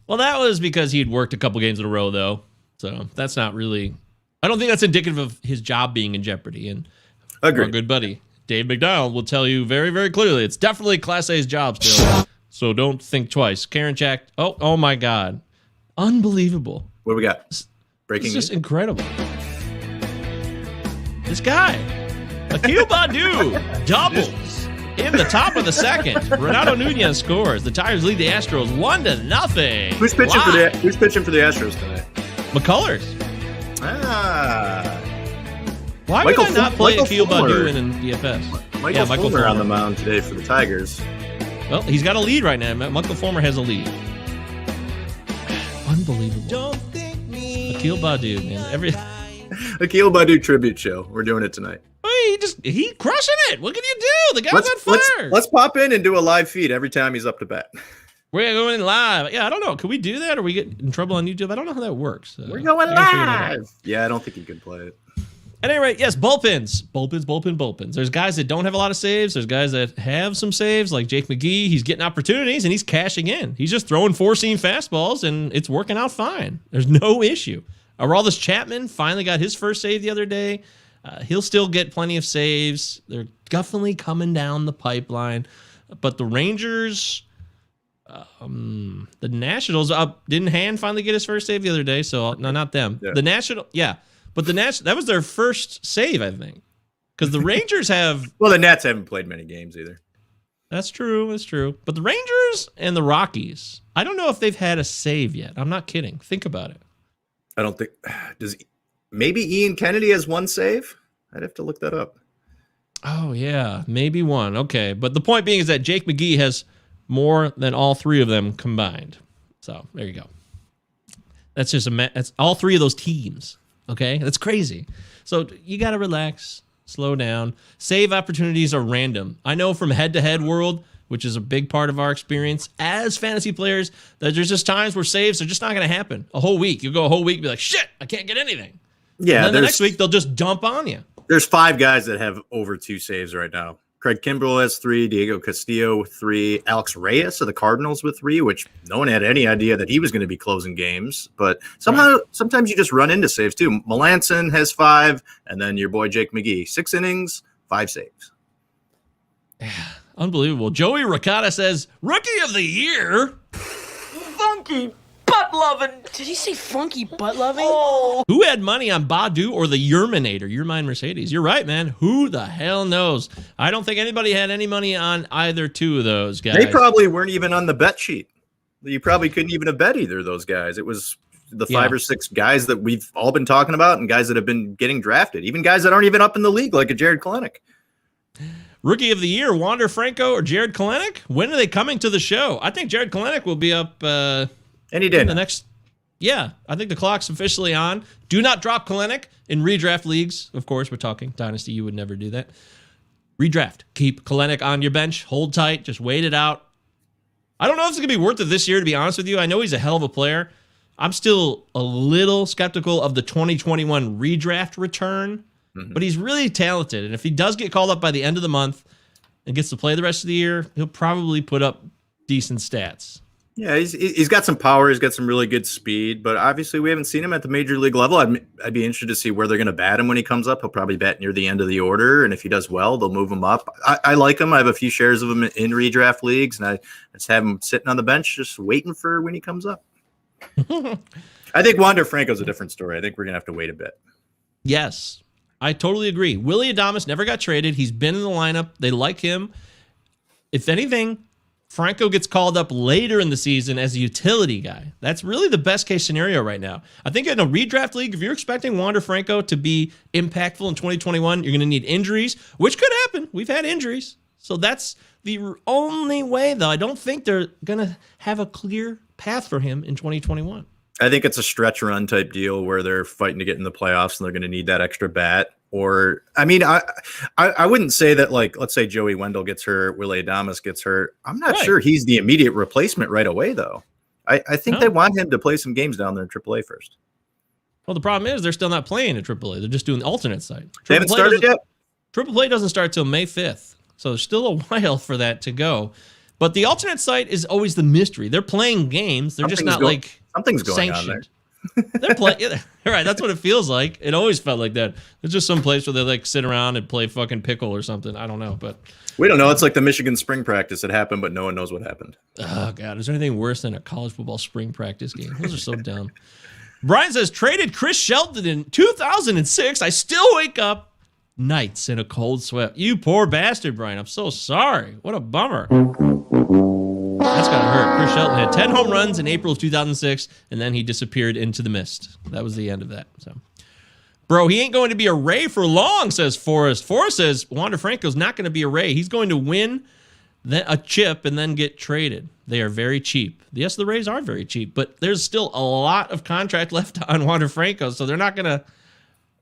Well, that was because he'd worked a couple games in a row, though. So that's not really. I don't think that's indicative of his job being in jeopardy. And Agreed. Our good buddy Dave McDonald will tell you very, very clearly it's definitely Class A's job still. So don't think twice. Karinchak. Oh my God, unbelievable! What do we got? Breaking news. It's just incredible. This guy. Akil Baddoo doubles in the top of the second. Renato Nunez scores. The Tigers lead the Astros 1-0. Who's pitching for the Astros tonight? McCullers. Ah. Why Michael would I not play Michael Akil Fulmer. Badu in DFS? Michael Michael Fulmer on Fulmer. the mound today for the Tigers. Well, he's got a lead right now. Michael Fulmer has a lead. Unbelievable. Akil Badu, man. Akil Badu tribute show. We're doing it tonight. He crushing it. What can you do? The guy's on fire. Let's pop in and do a live feed every time he's up to bat. We're going live. Yeah, I don't know. Can we do that, or we get in trouble on YouTube? I don't know how that works. We're going live. Yeah, I don't think he could play it. At any rate, yes, bullpens. There's guys that don't have a lot of saves. There's guys that have some saves, like Jake McGee. He's getting opportunities, and he's cashing in. He's just throwing four-seam fastballs, and it's working out fine. There's no issue. Aroldis Chapman finally got his first save the other day. He'll still get plenty of saves. They're definitely coming down the pipeline. But the Rangers, the Nationals, didn't Hand finally get his first save the other day? So, no, not them. Yeah. The National, yeah. But that was their first save, I think. Because the Rangers have... Well, the Nats haven't played many games either. That's true. But the Rangers and the Rockies, I don't know if they've had a save yet. I'm not kidding. Think about it. I don't think... Maybe Ian Kennedy has one save? I'd have to look that up. Oh, yeah. Maybe one. Okay. But the point being is that Jake McGee has more than all three of them combined. So, there you go. That's just that's all three of those teams. Okay? That's crazy. So, you got to relax, slow down. Save opportunities are random. I know from head-to-head world, which is a big part of our experience as fantasy players, that there's just times where saves are just not going to happen. A whole week. You'll go a whole week and be like, shit, I can't get anything. Yeah. And then the next week, they'll just dump on you. There's 5 guys that have over 2 saves right now. Craig Kimbrell has 3, Diego Castillo with 3, Alex Reyes of the Cardinals with 3, which no one had any idea that he was going to be closing games. But sometimes you just run into saves too. Melanson has 5, and then your boy Jake McGee, 6 innings, 5 saves. Unbelievable. Joey Ricotta says, Rookie of the Year. Funky butt loving. Did he say funky butt loving? Oh. Who had money on Badu or the Yerminator? Yermine Mercedes. You're right, man. Who the hell knows? I don't think anybody had any money on either two of those guys. They probably weren't even on the bet sheet. You probably couldn't even have bet either of those guys. It was the 5 or 6 guys that we've all been talking about and guys that have been getting drafted, even guys that aren't even up in the league, like a Jared Kalenic. Rookie of the Year, Wander Franco or Jared Kalenic? When are they coming to the show? I think Jared Kalenic will be up Any day. the next. Yeah, I think the clock's officially on. Do not drop Kalenic in redraft leagues. Of course, we're talking Dynasty. You would never do that. Redraft. Keep Kalenic on your bench. Hold tight. Just wait it out. I don't know if it's going to be worth it this year, to be honest with you. I know he's a hell of a player. I'm still a little skeptical of the 2021 redraft return. But he's really talented, and if he does get called up by the end of the month and gets to play the rest of the year, he'll probably put up decent stats. Yeah, he's got some power. He's got some really good speed, but obviously we haven't seen him at the major league level. I'd be interested to see where they're going to bat him when he comes up. He'll probably bat near the end of the order, and if he does well, they'll move him up. I like him. I have a few shares of him in redraft leagues, and I just have him sitting on the bench just waiting for when he comes up. I think Wander Franco's a different story. I think we're going to have to wait a bit. Yes. I totally agree. Willie Adames never got traded. He's been in the lineup. They like him. If anything, Franco gets called up later in the season as a utility guy. That's really the best case scenario right now. I think in a redraft league, if you're expecting Wander Franco to be impactful in 2021, you're going to need injuries, which could happen. We've had injuries. So that's the only way, though. I don't think they're going to have a clear path for him in 2021. I think it's a stretch run type deal where they're fighting to get in the playoffs and they're going to need that extra bat. Or, I mean, I wouldn't say that, like, let's say Joey Wendell gets hurt, Willie Adames gets hurt. I'm not sure he's the immediate replacement right away, though. I think they want him to play some games down there in AAA first. Well, the problem is they're still not playing at AAA. They're just doing the alternate site. They haven't started yet? AAA doesn't start till May 5th. So there's still a while for that to go. But the alternate site is always the mystery. They're playing games. They're just not like something's going on there. They're playing. Yeah, right. That's what it feels like. It always felt like that. It's just some place where they like sit around and play fucking pickle or something. I don't know, but we don't know. It's like the Michigan spring practice that happened, but no one knows what happened. Oh God, is there anything worse than a college football spring practice game? Those are so dumb. Brian says traded Chris Shelton in 2006. I still wake up nights in a cold sweat. You poor bastard, Brian. I'm so sorry. What a bummer. That's gotta hurt. Chris Shelton had 10 home runs in April of 2006, and then he disappeared into the mist. That was the end of that. So, Bro, he ain't going to be a Ray for long, says Forrest. Forrest says Wander Franco's not going to be a Ray. He's going to win a chip and then get traded. They are very cheap. Yes, the Rays are very cheap, but there's still a lot of contract left on Wander Franco, so they're not going to...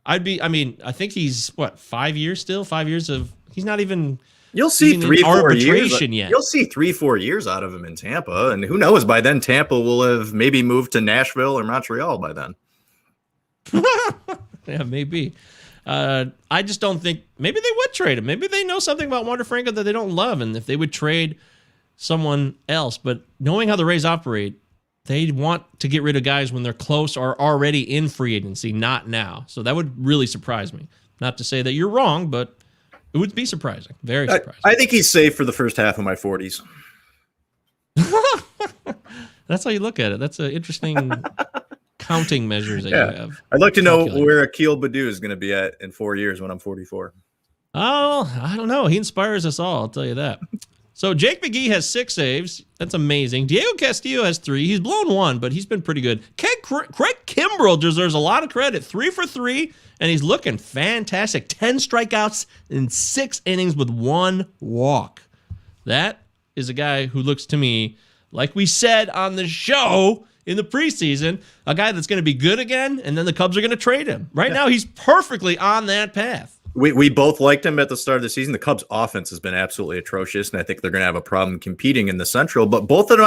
I think he's, 5 years still? 5 years of... He's not even... You'll see 3-4 years. Yet. You'll see 3-4 years out of him in Tampa, and who knows? By then, Tampa will have maybe moved to Nashville or Montreal by then. Yeah, maybe. I just don't think maybe they would trade him. Maybe they know something about Wander Franco that they don't love, and if they would trade someone else. But knowing how the Rays operate, they want to get rid of guys when they're close or already in free agency, not now. So that would really surprise me. Not to say that you're wrong, but it would be surprising. Very surprising. I think he's safe for the first half of my 40s. That's how you look at it. That's an interesting counting measures that you have. I'd like to know where Akil Baddoo is going to be at in 4 years when I'm 44. Oh, I don't know. He inspires us all, I'll tell you that. So Jake McGee has 6 saves. That's amazing. Diego Castillo has 3. He's blown 1, but he's been pretty good. Craig Kimbrell deserves a lot of credit. 3 for 3, and he's looking fantastic. 10 strikeouts in 6 innings with 1 walk. That is a guy who looks to me, like we said on the show in the preseason, a guy that's going to be good again, and then the Cubs are going to trade him. Right now, he's perfectly on that path. We both liked him at the start of the season. The Cubs' offense has been absolutely atrocious, and I think they're going to have a problem competing in the Central. But both of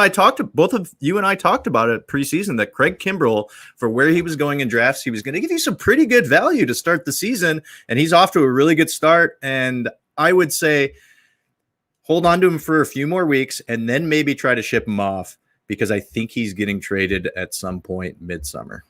you and I talked about it preseason that Craig Kimbrell, for where he was going in drafts, he was going to give you some pretty good value to start the season, and he's off to a really good start. And I would say hold on to him for a few more weeks, and then maybe try to ship him off because I think he's getting traded at some point midsummer.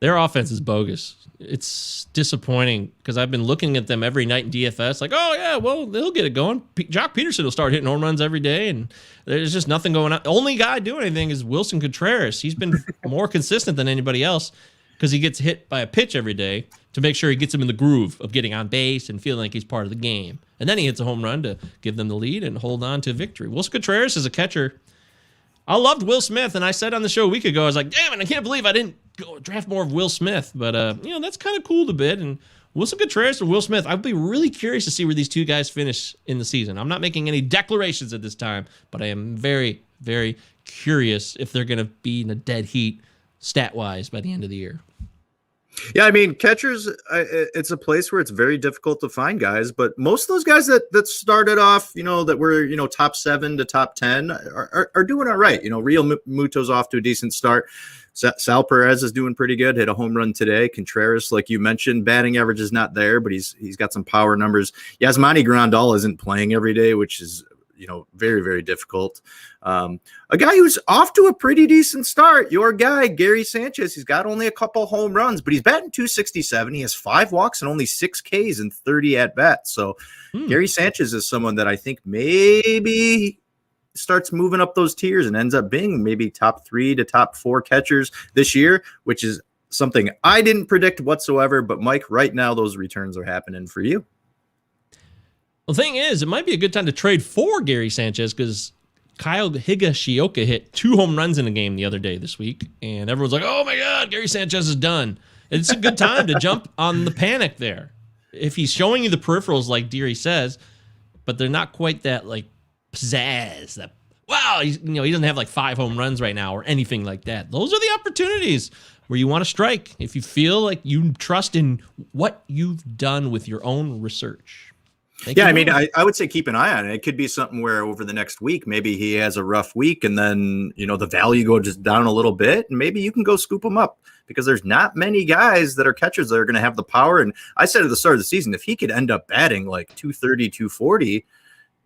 Their offense is bogus. It's disappointing because I've been looking at them every night in DFS like, oh, yeah, well, they'll get it going. Jock Peterson will start hitting home runs every day, and there's just nothing going on. The only guy doing anything is Wilson Contreras. He's been more consistent than anybody else because he gets hit by a pitch every day to make sure he gets him in the groove of getting on base and feeling like he's part of the game. And then he hits a home run to give them the lead and hold on to victory. Wilson Contreras is a catcher. I loved Will Smith, and I said on the show a week ago, I was like, damn it, I can't believe I didn't go draft more of Will Smith. But, that's kind of cool to bid. And Wilson Contreras or Will Smith, I'd be really curious to see where these two guys finish in the season. I'm not making any declarations at this time, but I am very, very curious if they're going to be in a dead heat stat-wise by the end of the year. Yeah, I mean, catchers, it's a place where it's very difficult to find guys, but most of those guys that started off, that were, top 7 to top 10 are doing all right. Real Muto's off to a decent start. Sal Perez is doing pretty good, hit a home run today. Contreras, like you mentioned, batting average is not there, but he's got some power numbers. Yasmani Grandal isn't playing every day, which is, very, very difficult. A guy who's off to a pretty decent start, your guy, Gary Sanchez, he's got only a couple home runs, but he's batting .267. He has 5 walks and only 6 Ks and 30 at-bats. So Gary Sanchez is someone that I think maybe starts moving up those tiers and ends up being maybe top 3 to top 4 catchers this year, which is something I didn't predict whatsoever. But, Mike, right now those returns are happening for you. The thing is, it might be a good time to trade for Gary Sanchez because Kyle Higashioka hit 2 home runs in a game the other day this week, and everyone's like, oh, my God, Gary Sanchez is done. It's a good time to jump on the panic there. If he's showing you the peripherals like Deary says, but they're not quite that, pizzazz, that, wow, he doesn't have, 5 home runs right now or anything like that. Those are the opportunities where you want to strike if you feel like you trust in what you've done with your own research. I would say keep an eye on it. It could be something where over the next week, maybe he has a rough week and then, the value goes just down a little bit and maybe you can go scoop him up because there's not many guys that are catchers that are going to have the power. And I said at the start of the season, if he could end up batting 230, 240,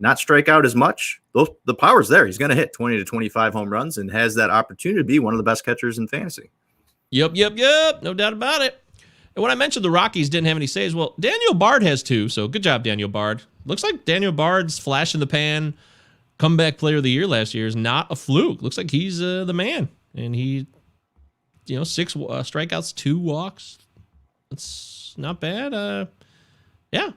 not strike out as much, the power's there. He's going to hit 20 to 25 home runs and has that opportunity to be one of the best catchers in fantasy. Yep. No doubt about it. And when I mentioned the Rockies didn't have any saves, well, Daniel Bard has 2, so good job, Daniel Bard. Looks like Daniel Bard's flash in the pan comeback player of the year last year is not a fluke. Looks like he's the man. And he, 6 strikeouts, 2 walks. That's not bad. Yeah.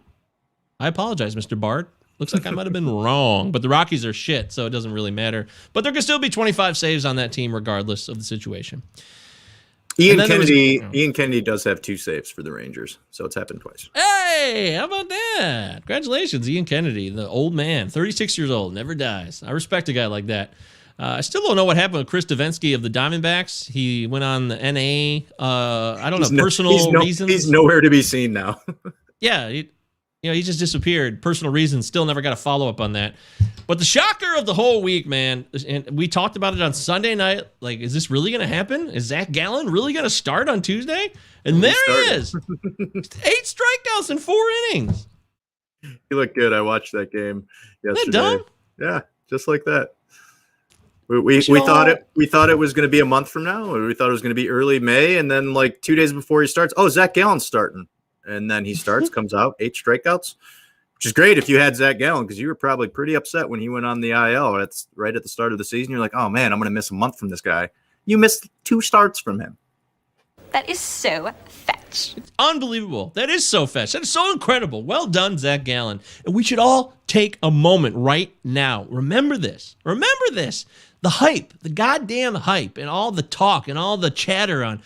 I apologize, Mr. Bard. Looks like I might have been wrong, but the Rockies are shit, so it doesn't really matter. But there could still be 25 saves on that team regardless of the situation. Ian Kennedy does have 2 saves for the Rangers, so it's happened twice. Hey, how about that? Congratulations, Ian Kennedy, the old man, 36 years old, never dies. I respect a guy like that. I still don't know what happened with Chris Davinsky of the Diamondbacks. He went on the NA. I don't know, personal reasons. He's nowhere to be seen now. Yeah, he just disappeared. Personal reasons. Still never got a follow-up on that. But the shocker of the whole week, man, and we talked about it on Sunday night. Like, is this really going to happen? Is Zach Gallen really going to start on Tuesday? And there he is. 8 strikeouts in 4 innings. He looked good. I watched that game yesterday. Isn't that dumb? Yeah, just like that. We thought it was going to be a month from now. Or we thought it was going to be early May, and then like 2 days before he starts, Zach Gallen's starting. And then he starts, comes out, 8 strikeouts, which is great if you had Zach Gallen, because you were probably pretty upset when he went on the IL. That's right at the start of the season. You're like, oh, man, I'm going to miss a month from this guy. You missed 2 starts from him. That is so fetch. It's unbelievable. That is so fetch. That is so incredible. Well done, Zach Gallen. And we should all take a moment right now. Remember this. Remember this. The hype, the goddamn hype, and all the talk and all the chatter on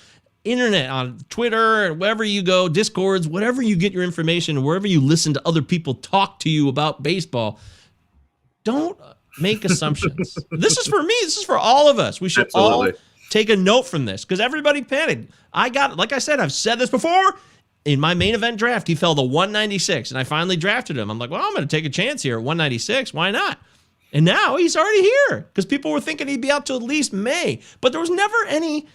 internet, on Twitter, and wherever you go, Discords, whatever you get your information, wherever you listen to other people talk to you about baseball, don't make assumptions. This is for me. This is for all of us. We should all take a note from this, because everybody panicked. Like I said, I've said this before. In my main event draft, he fell to 196, and I finally drafted him. I'm like, well, I'm going to take a chance here at 196. Why not? And now he's already here, because people were thinking he'd be out till at least May. But there was never any...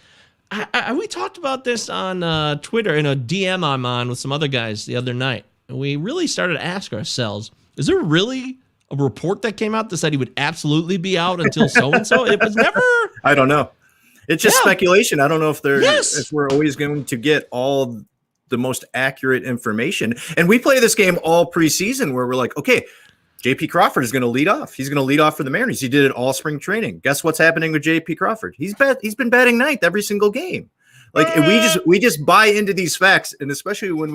we talked about this on Twitter in a DM I'm on with some other guys the other night. And we really started to ask ourselves, is there really a report that came out that said he would absolutely be out until so-and-so? It was never... I don't know. It's just speculation. I don't know if if we're always going to get all the most accurate information. And we play this game all preseason where we're like, okay, JP Crawford is going to lead off. He's going to lead off for the Mariners. He did it all spring training. Guess what's happening with JP Crawford? He's been batting ninth every single game. Like we just buy into these facts, and especially when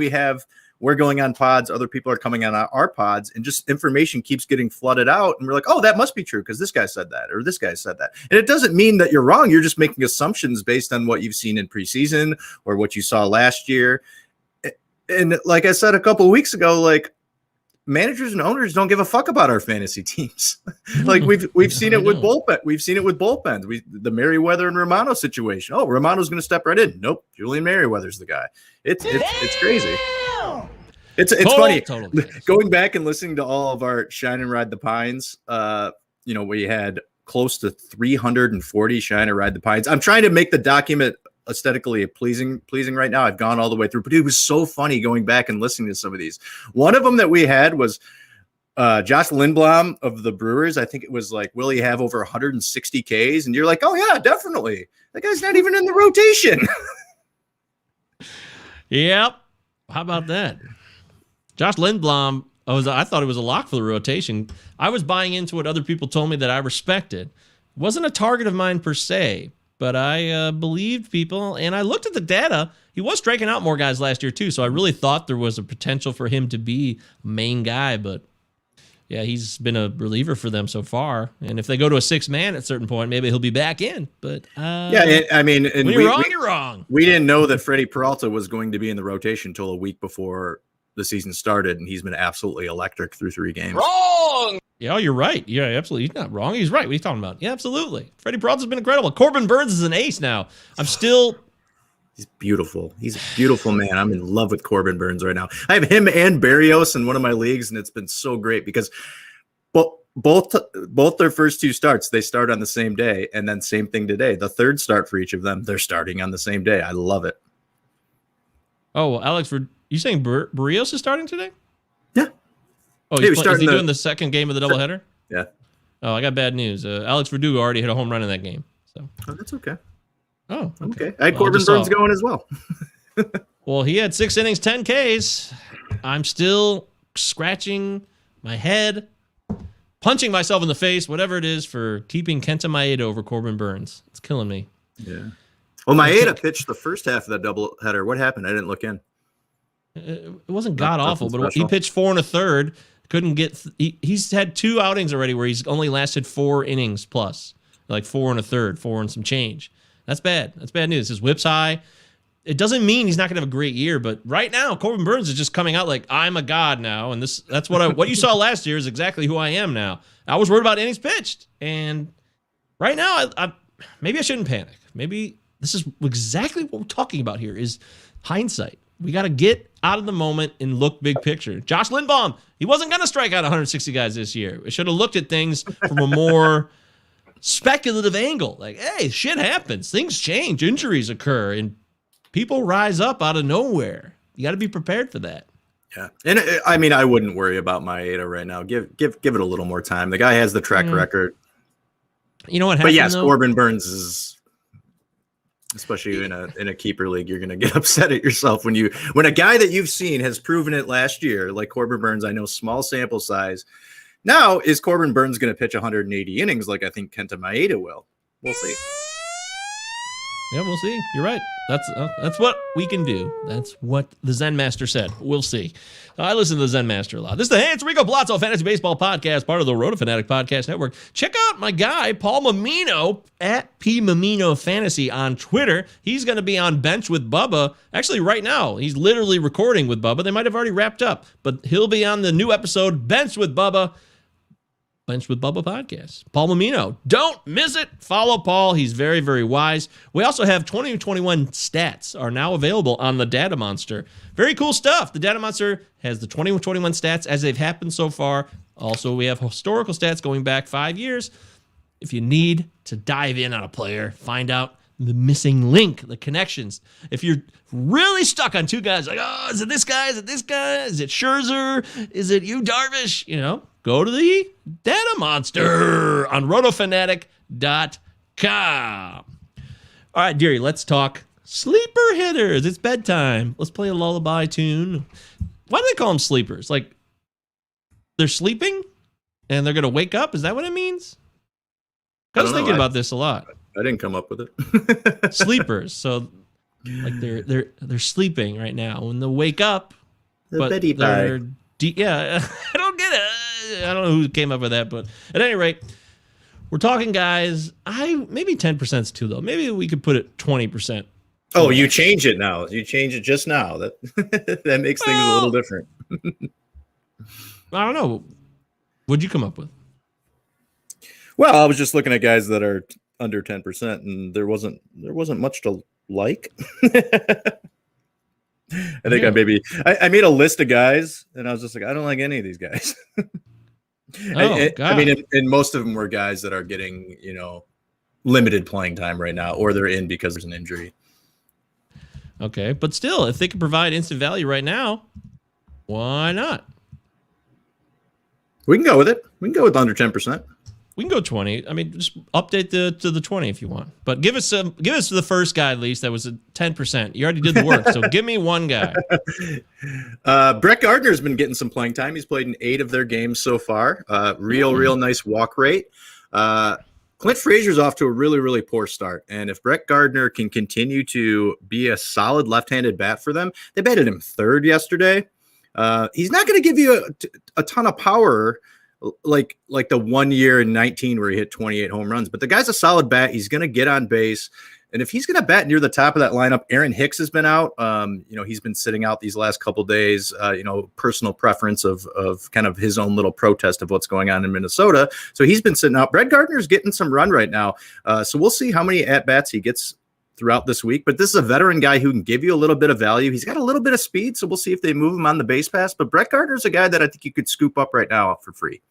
we're going on pods, other people are coming on our pods, and just information keeps getting flooded out, and we're like, oh, that must be true because this guy said that or this guy said that. And it doesn't mean that you're wrong. You're just making assumptions based on what you've seen in preseason or what you saw last year. And like I said a couple of weeks ago, like, managers and owners don't give a fuck about our fantasy teams. Like we've seen it with bullpen. We've seen it with bullpens. The Merriweather and Romano situation. Oh, Romano's going to step right in. Nope, Julian Merriweather's the guy. It's crazy. It's funny. Going back and listening to all of our Shine and Ride the Pines. We had close to 340 Shine and Ride the Pines. I'm trying to make the document aesthetically pleasing right now. I've gone all the way through, but it was so funny going back and listening to some of these. One of them that we had was Josh Lindblom of the Brewers. I think it was like, will he have over 160 Ks? And you're like, oh yeah, definitely. That guy's not even in the rotation. Yep. How about that? Josh Lindblom, I thought it was a lock for the rotation. I was buying into what other people told me that I respected. Wasn't a target of mine per se, but I believed people, and I looked at the data. He was striking out more guys last year, too, so I really thought there was a potential for him to be a main guy, but yeah, he's been a reliever for them so far, and if they go to a 6-man at a certain point, maybe he'll be back in, but when you're wrong, you're wrong. We didn't know that Freddie Peralta was going to be in the rotation until a week before the season started, and he's been absolutely electric through 3 games. Wrong! Yeah, you're right. Yeah, absolutely. He's not wrong. He's right. What are you talking about? Yeah, absolutely. Freddie Peralta's been incredible. Corbin Burns is an ace now. He's beautiful. He's a beautiful man. I'm in love with Corbin Burns right now. I have him and Barrios in one of my leagues, and it's been so great because both their first 2 starts, they start on the same day, and then same thing today. The third start for each of them, they're starting on the same day. I love it. Oh, well, Alex, you saying Barrios is starting today? Yeah. Oh, is he doing the second game of the doubleheader? Yeah. Oh, I got bad news. Alex Verdugo already hit a home run in that game. So. Oh, that's okay. Oh, okay. I had Corbin Burns going as well. Well, he had 6 innings, 10 Ks. I'm still scratching my head, punching myself in the face, whatever it is, for keeping Kenta Maeda over Corbin Burns. It's killing me. Yeah. Well, Maeda pitched the first half of that doubleheader. What happened? I didn't look in. It wasn't god-awful, but he pitched 4 1/3. Couldn't get... He's had 2 outings already where he's only lasted 4 innings plus. Like 4 1/3, 4 and some change. That's bad. That's bad news. His whip's high. It doesn't mean he's not going to have a great year, but right now, Corbin Burns is just coming out like, I'm a god now, and that's what you saw last year is exactly who I am now. I was worried about innings pitched, and right now, maybe I shouldn't panic. Maybe this is exactly what we're talking about here is hindsight. We got to get out of the moment and look big picture. Josh Lindbaum, he wasn't going to strike out 160 guys this year. We should have looked at things from a more speculative angle. Like, hey, shit happens. Things change. Injuries occur, and people rise up out of nowhere. You got to be prepared for that. Yeah, and I mean, I wouldn't worry about Maeda right now. Give it a little more time. The guy has the track record. You know what happened? But yes, though? Corbin Burns is, especially in a keeper league, you're gonna get upset at yourself when a guy that you've seen has proven it last year, like Corbin Burns. I know small sample size. Now, is Corbin Burns going to pitch 180 innings like I think Kenta Maeda will? We'll see. Yeah, we'll see. You're right. That's what we can do. That's what the Zen Master said. We'll see. I listen to the Zen Master a lot. This is the Hey, it's Rico Pallazzo Fantasy Baseball Podcast, part of the Roto Fanatic Podcast Network. Check out my guy, Paul Mamino, at P Mamino Fantasy on Twitter. He's going to be on Bench with Bubba. Actually, right now, he's literally recording with Bubba. They might have already wrapped up, but he'll be on the new episode, Bench with Bubba. Bench with Bubba podcast. Paul Mamino. Don't miss it. Follow Paul. He's very, very wise. We also have 2021 stats are now available on the Data Monster. Very cool stuff. The Data Monster has the 2021 stats as they've happened so far. Also, we have historical stats going back 5 years. If you need to dive in on a player, find out the missing link, the connections. If you're really stuck on two guys, like, oh, is it this guy? Is it this guy? Is it Scherzer? Is it you, Darvish? You know, go to the Data Monster on rotofanatic.com. All right, dearie, let's talk sleeper hitters. It's bedtime. Let's play a lullaby tune. Why do they call them sleepers? Like, they're sleeping and they're going to wake up? Is that what it means? I was thinking about this a lot. I didn't come up with it. Sleepers. So, like, they're sleeping right now. When they wake up, but they're yeah, I don't get it. I don't know who came up with that, but at any rate, we're talking guys. Maybe 10% is too low. Maybe we could put it 20%. Oh, you change it now. You change it just now. That that makes things a little different. I don't know. What'd you come up with? Well, I was just looking at guys that are under 10%, and there wasn't much to like. I think I made a list of guys, and I was just like, I don't like any of these guys. I mean, and most of them were guys that are getting, limited playing time right now, or they're in because there's an injury. Okay, but still, if they can provide instant value right now, why not? We can go with it. We can go with under 10%. We can go 20. I mean, just update to the 20 if you want. But give us the first guy at least that was at 10%. You already did the work, so give me one guy. Brett Gardner's been getting some playing time. He's played in 8 of their games so far. Real nice walk rate. Clint Frazier's off to a really, really poor start. And if Brett Gardner can continue to be a solid left-handed bat for them, they batted him 3rd yesterday. He's not going to give you a ton of power like the 1 year in 19 where he hit 28 home runs, but the guy's a solid bat. He's going to get on base. And if he's going to bat near the top of that lineup, Aaron Hicks has been out. He's been sitting out these last couple days, personal preference of kind of his own little protest of what's going on in Minnesota. So he's been sitting out. Brett Gardner's getting some run right now. So we'll see how many at-bats he gets throughout this week. But this is a veteran guy who can give you a little bit of value. He's got a little bit of speed, so we'll see if they move him on the base pass. But Brett Gardner's a guy that I think you could scoop up right now for free.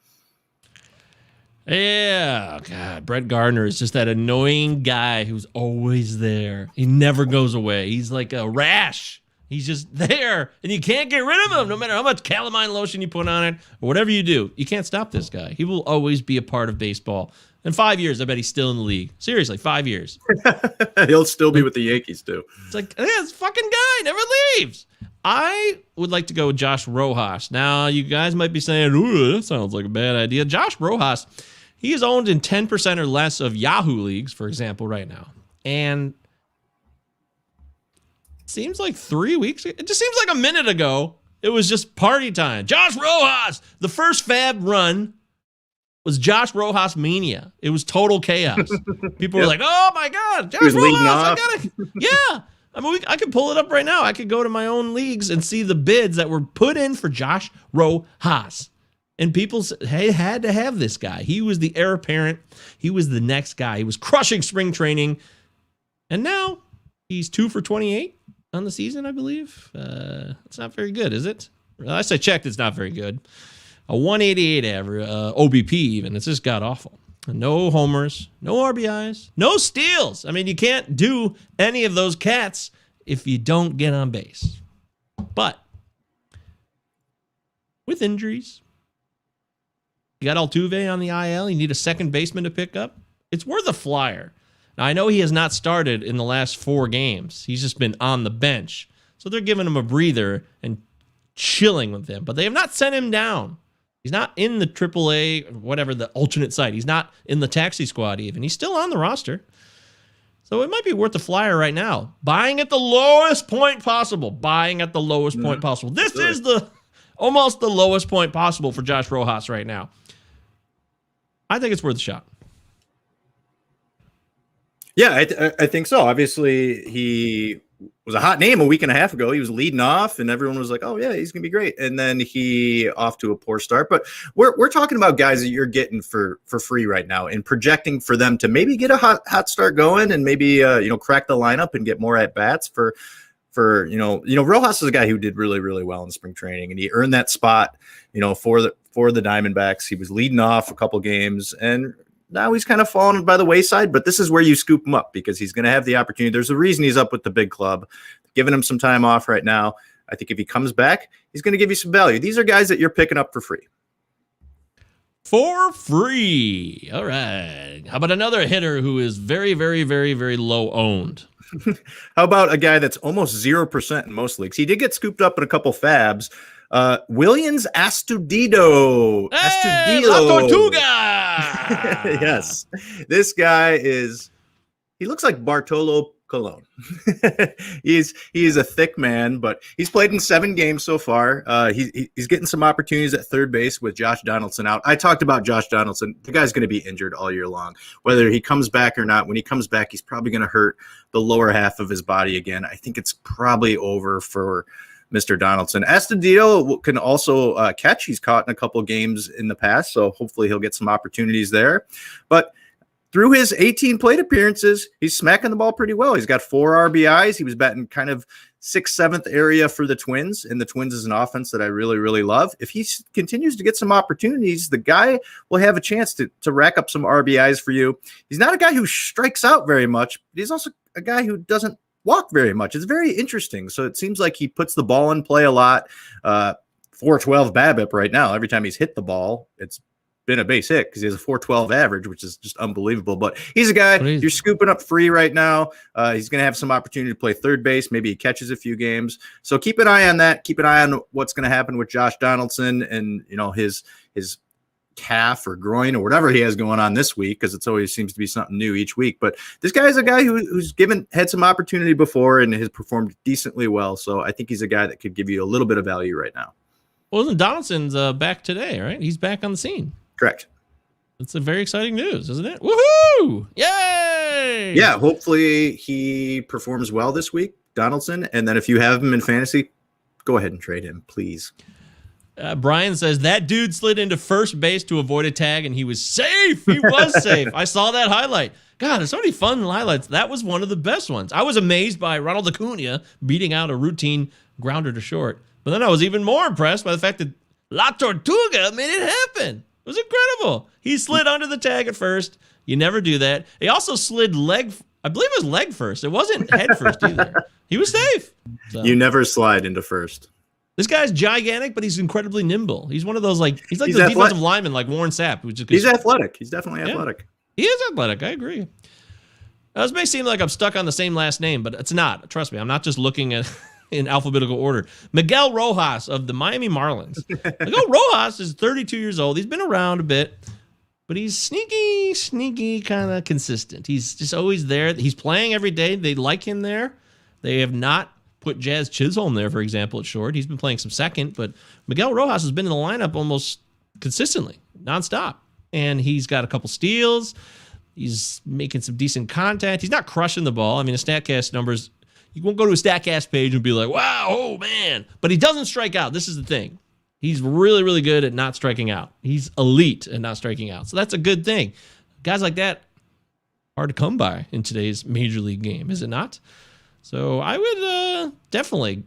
Yeah, God, Brett Gardner is just that annoying guy who's always there. He never goes away. He's like a rash. He's just there, and you can't get rid of him no matter how much calamine lotion you put on it or whatever you do. You can't stop this guy. He will always be a part of baseball. In 5 years, I bet he's still in the league. Seriously, 5 years. He'll still be with the Yankees, too. It's like, this fucking guy never leaves. I would like to go with Josh Rojas. Now, you guys might be saying, ooh, that sounds like a bad idea. Josh Rojas, he is owned in 10% or less of Yahoo leagues, for example, right now. And it seems like 3 weeks, it just seems like a minute ago, it was just party time. Josh Rojas, the first fab run was Josh Rojas mania. It was total chaos. People were like, "Oh my God, Josh was Rojas! leading I off. gotta, yeah." I mean, I could pull it up right now. I could go to my own leagues and see the bids that were put in for Josh Rojas. And people had to have this guy. He was the heir apparent. He was the next guy. He was crushing spring training. And now he's 2 for 28 on the season, I believe. It's not very good, is it? Last I checked, it's not very good. A 188 average, OBP even. It's just god awful. No homers, no RBIs, no steals. I mean, you can't do any of those cats if you don't get on base. But with injuries, you got Altuve on the IL. You need a second baseman to pick up. It's worth a flyer. Now, I know he has not started in the last 4 games. He's just been on the bench. So they're giving him a breather and chilling with him. But they have not sent him down. He's not in the AAA, whatever, the alternate site. He's not in the taxi squad even. He's still on the roster. So it might be worth a flyer right now. Buying at the lowest point possible. Buying at the lowest point possible. This is almost the lowest point possible for Josh Rojas right now. I think it's worth a shot. Yeah, I think so. Obviously, he was a hot name a week and a half ago. He was leading off, and everyone was like, "Oh yeah, he's gonna be great." And then he off to a poor start. But we're talking about guys that you're getting for free right now, and projecting for them to maybe get a hot start going, and maybe crack the lineup and get more at bats for Rojas is a guy who did really, really well in spring training, and he earned that spot for the Diamondbacks. He was leading off a couple games, and now he's kind of fallen by the wayside, but this is where you scoop him up because he's going to have the opportunity. There's a reason he's up with the big club, giving him some time off right now. I think if he comes back, he's going to give you some value. These are guys that you're picking up for free. For free. All right. How about another hitter who is very, very, very, very low owned? How about a guy that's almost 0% in most leagues? He did get scooped up in a couple fabs. Williams Astudillo. Hey, La Tortuga! Yes. This guy he looks like Bartolo Colon. He is a thick man, but he's played in 7 games so far. He's getting some opportunities at third base with Josh Donaldson out. I talked about Josh Donaldson. The guy's going to be injured all year long, whether he comes back or not. When he comes back, he's probably going to hurt the lower half of his body again. I think it's probably over for Mr. Donaldson. Astudillo can also catch. He's caught in a couple games in the past, so hopefully he'll get some opportunities there. But through his 18 plate appearances, he's smacking the ball pretty well. He's got 4 RBIs. He was batting kind of 6th, 7th area for the Twins, and the Twins is an offense that I really, really love. If he continues to get some opportunities, the guy will have a chance to rack up some RBIs for you. He's not a guy who strikes out very much, but he's also a guy who doesn't walk very much. It's very interesting. So it seems like he puts the ball in play a lot. 412 BABIP right now. Every time he's hit the ball, it's been a base hit because he has a 412 average, which is just unbelievable. But he's a guy you're scooping up free right now. He's going to have some opportunity to play third base. Maybe he catches a few games. So keep an eye on that. Keep an eye on what's going to happen with Josh Donaldson and his calf or groin or whatever he has going on this week, because it's always seems to be something new each week. But this guy is a guy who's had some opportunity before and has performed decently well. So I think he's a guy that could give you a little bit of value right now. Well, isn't Donaldson's back today, right? He's back on the scene. Correct. That's a very exciting news, isn't it? Woohoo! Yay! Yeah, hopefully he performs well this week, Donaldson. And then if you have him in fantasy, go ahead and trade him, please. Brian says that dude slid into first base to avoid a tag, and he was safe. He was safe. I saw that highlight. God, there's so many fun highlights. That was one of the best ones. I was amazed by Ronald Acuna beating out a routine grounder to short. But then I was even more impressed by the fact that La Tortuga made it happen. It was incredible. He slid under the tag at first. You never do that. He also slid I believe it was leg first. It wasn't head first either. He was safe. So. You never slide into first. This guy's gigantic, but he's incredibly nimble. He's one of those he's like the defensive lineman, like Warren Sapp. He's athletic. He's definitely athletic. He is athletic. I agree. This may seem like I'm stuck on the same last name, but it's not. Trust me, I'm not just looking at in alphabetical order. Miguel Rojas of the Miami Marlins. Miguel Rojas is 32 years old. He's been around a bit, but he's sneaky, kind of consistent. He's just always there. He's playing every day. They like him there. They have not put Jazz Chisholm there, for example, at short. He's been playing some second, but Miguel Rojas has been in the lineup almost consistently, nonstop. and he's got a couple steals. He's making some decent contact. He's not crushing the ball. I mean, the StatCast numbers, you won't go to a StatCast page and be like, wow, oh man. But he doesn't strike out. This is the thing. He's really, really good at not striking out. He's elite at not striking out. So that's a good thing. Guys like that, hard to come by in today's major league game, is it not? So I would definitely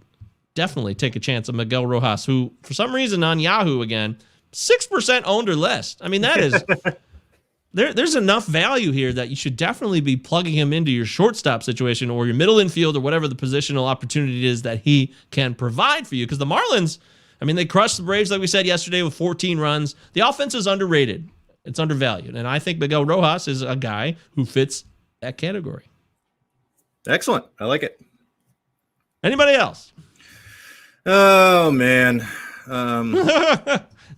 take a chance on Miguel Rojas, who for some reason on Yahoo again, 6% owned or less. I mean, that is there's enough value here that you should definitely be plugging him into your shortstop situation or your middle infield or whatever the positional opportunity is that he can provide for you. Because the Marlins, I mean, they crushed the Braves, like we said yesterday, with 14 runs. The offense is underrated. It's undervalued. And I think Miguel Rojas is a guy who fits that category. Excellent. I like it. Anybody else? Oh, man.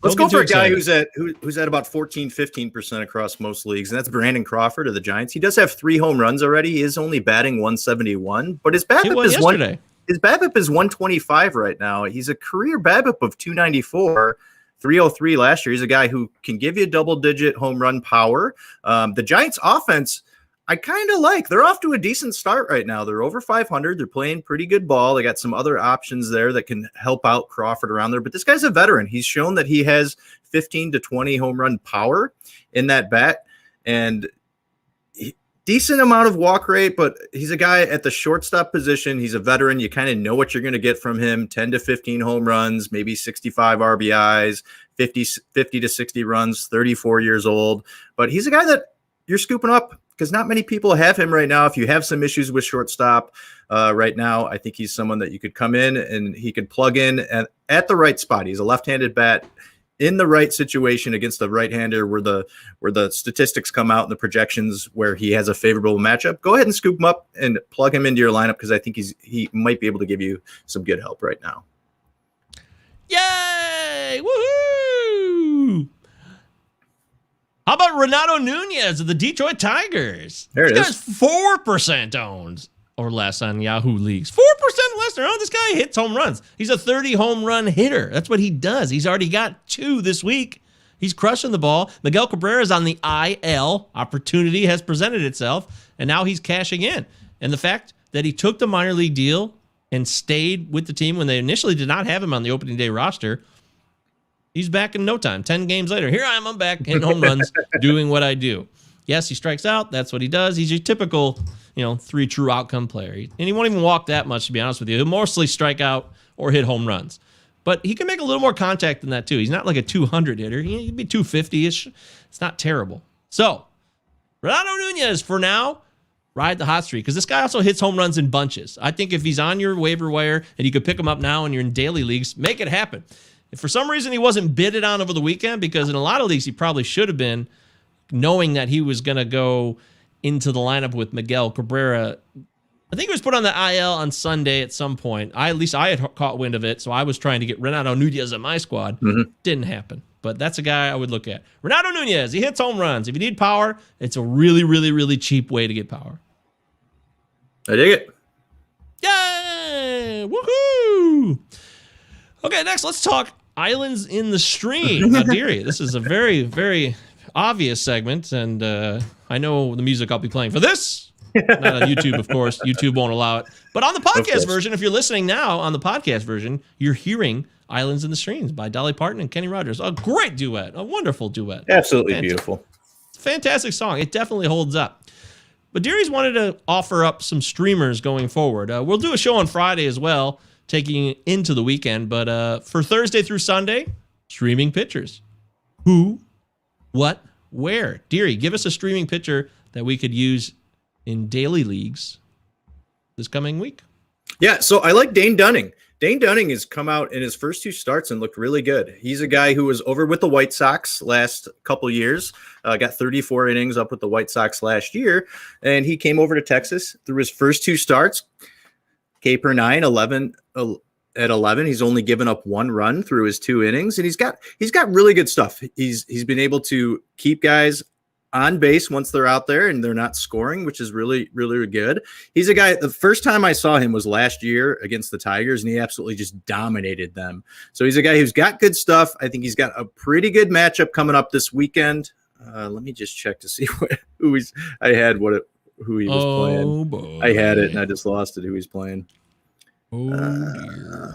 Let's go for a guy who's at about 14-15% across most leagues, and that's Brandon Crawford of the Giants. He does have 3 home runs already. He is only batting 171, but his BABIP is 125 right now. He's a career BABIP of 294, 303 last year. He's a guy who can give you double-digit home run power. The Giants' offense, I kind of like. They're off to a decent start right now. They're over 500. They're playing pretty good ball. They got some other options there that can help out Crawford around there. But this guy's a veteran. He's shown that he has 15 to 20 home run power in that bat. And decent amount of walk rate, but he's a guy at the shortstop position. He's a veteran. You kind of know what you're going to get from him. 10 to 15 home runs, maybe 65 RBIs, 50 to 60 runs, 34 years old. But he's a guy that you're scooping up, because not many people have him right now. If you have some issues with shortstop right now, I think he's someone that you could come in and he could plug in at the right spot. He's a left-handed bat in the right situation against the right-hander where the statistics come out and the projections where he has a favorable matchup. Go ahead and scoop him up and plug him into your lineup, because I think he might be able to give you some good help right now. Yay! Woohoo! How about Renato Nunez of the Detroit Tigers? There it is. This guy's 4% owned or less on Yahoo leagues. 4% less. Oh, this guy hits home runs. He's a 30 home run hitter. That's what he does. He's already got 2 this week. He's crushing the ball. Miguel Cabrera is on the IL. Opportunity has presented itself, and now he's cashing in. And the fact that he took the minor league deal and stayed with the team when they initially did not have him on the opening day roster, he's back in no time. 10 games later, here I am. I'm back hitting home runs, doing what I do. Yes, he strikes out. That's what he does. He's your typical, 3 true outcome player. And he won't even walk that much, to be honest with you. He'll mostly strike out or hit home runs. But he can make a little more contact than that, too. He's not like a 200 hitter. He'd be 250-ish. It's not terrible. So, Renato Nunez, for now, ride the hot streak, because this guy also hits home runs in bunches. I think if he's on your waiver wire and you could pick him up now and you're in daily leagues, make it happen. If for some reason he wasn't bidded on over the weekend, because in a lot of leagues he probably should have been, knowing that he was going to go into the lineup with Miguel Cabrera. I think he was put on the IL on Sunday at some point. At least I had caught wind of it, so I was trying to get Renato Nunez in my squad. Didn't happen, but that's a guy I would look at. Renato Nunez, he hits home runs. If you need power, it's a really, really, really cheap way to get power. I dig it. Yay! Woohoo! Okay, next let's talk Islands in the Stream. Now, dearie, this is a very, very obvious segment, and I know the music I'll be playing for this. Not on YouTube, of course. YouTube won't allow it. But on the podcast version, if you're listening now on the podcast version, you're hearing Islands in the Streams by Dolly Parton and Kenny Rogers. A great duet. A wonderful duet. Absolutely beautiful. Fantastic song. It definitely holds up. But Deary's wanted to offer up some streamers going forward. We'll do a show on Friday as well, taking into the weekend. But for Thursday through Sunday, streaming pitchers. Who, what, where? Deary, give us a streaming pitcher that we could use in daily leagues this coming week. Yeah, so I like Dane Dunning. Dane Dunning has come out in his first 2 starts and looked really good. He's a guy who was over with the White Sox last couple years, got 34 innings up with the White Sox last year, and he came over to Texas through his first 2 starts. K per 9, 11 at 11. He's only given up 1 run through his 2 innings, and he's got really good stuff. He's been able to keep guys on base once they're out there and they're not scoring, which is really, really good. He's a guy, the first time I saw him was last year against the Tigers, and he absolutely just dominated them. So he's a guy who's got good stuff. I think he's got a pretty good matchup coming up this weekend Let me just check to see who he's. I had who he was playing. Boy. I had it and I just lost it. Who he's playing? Oh dear.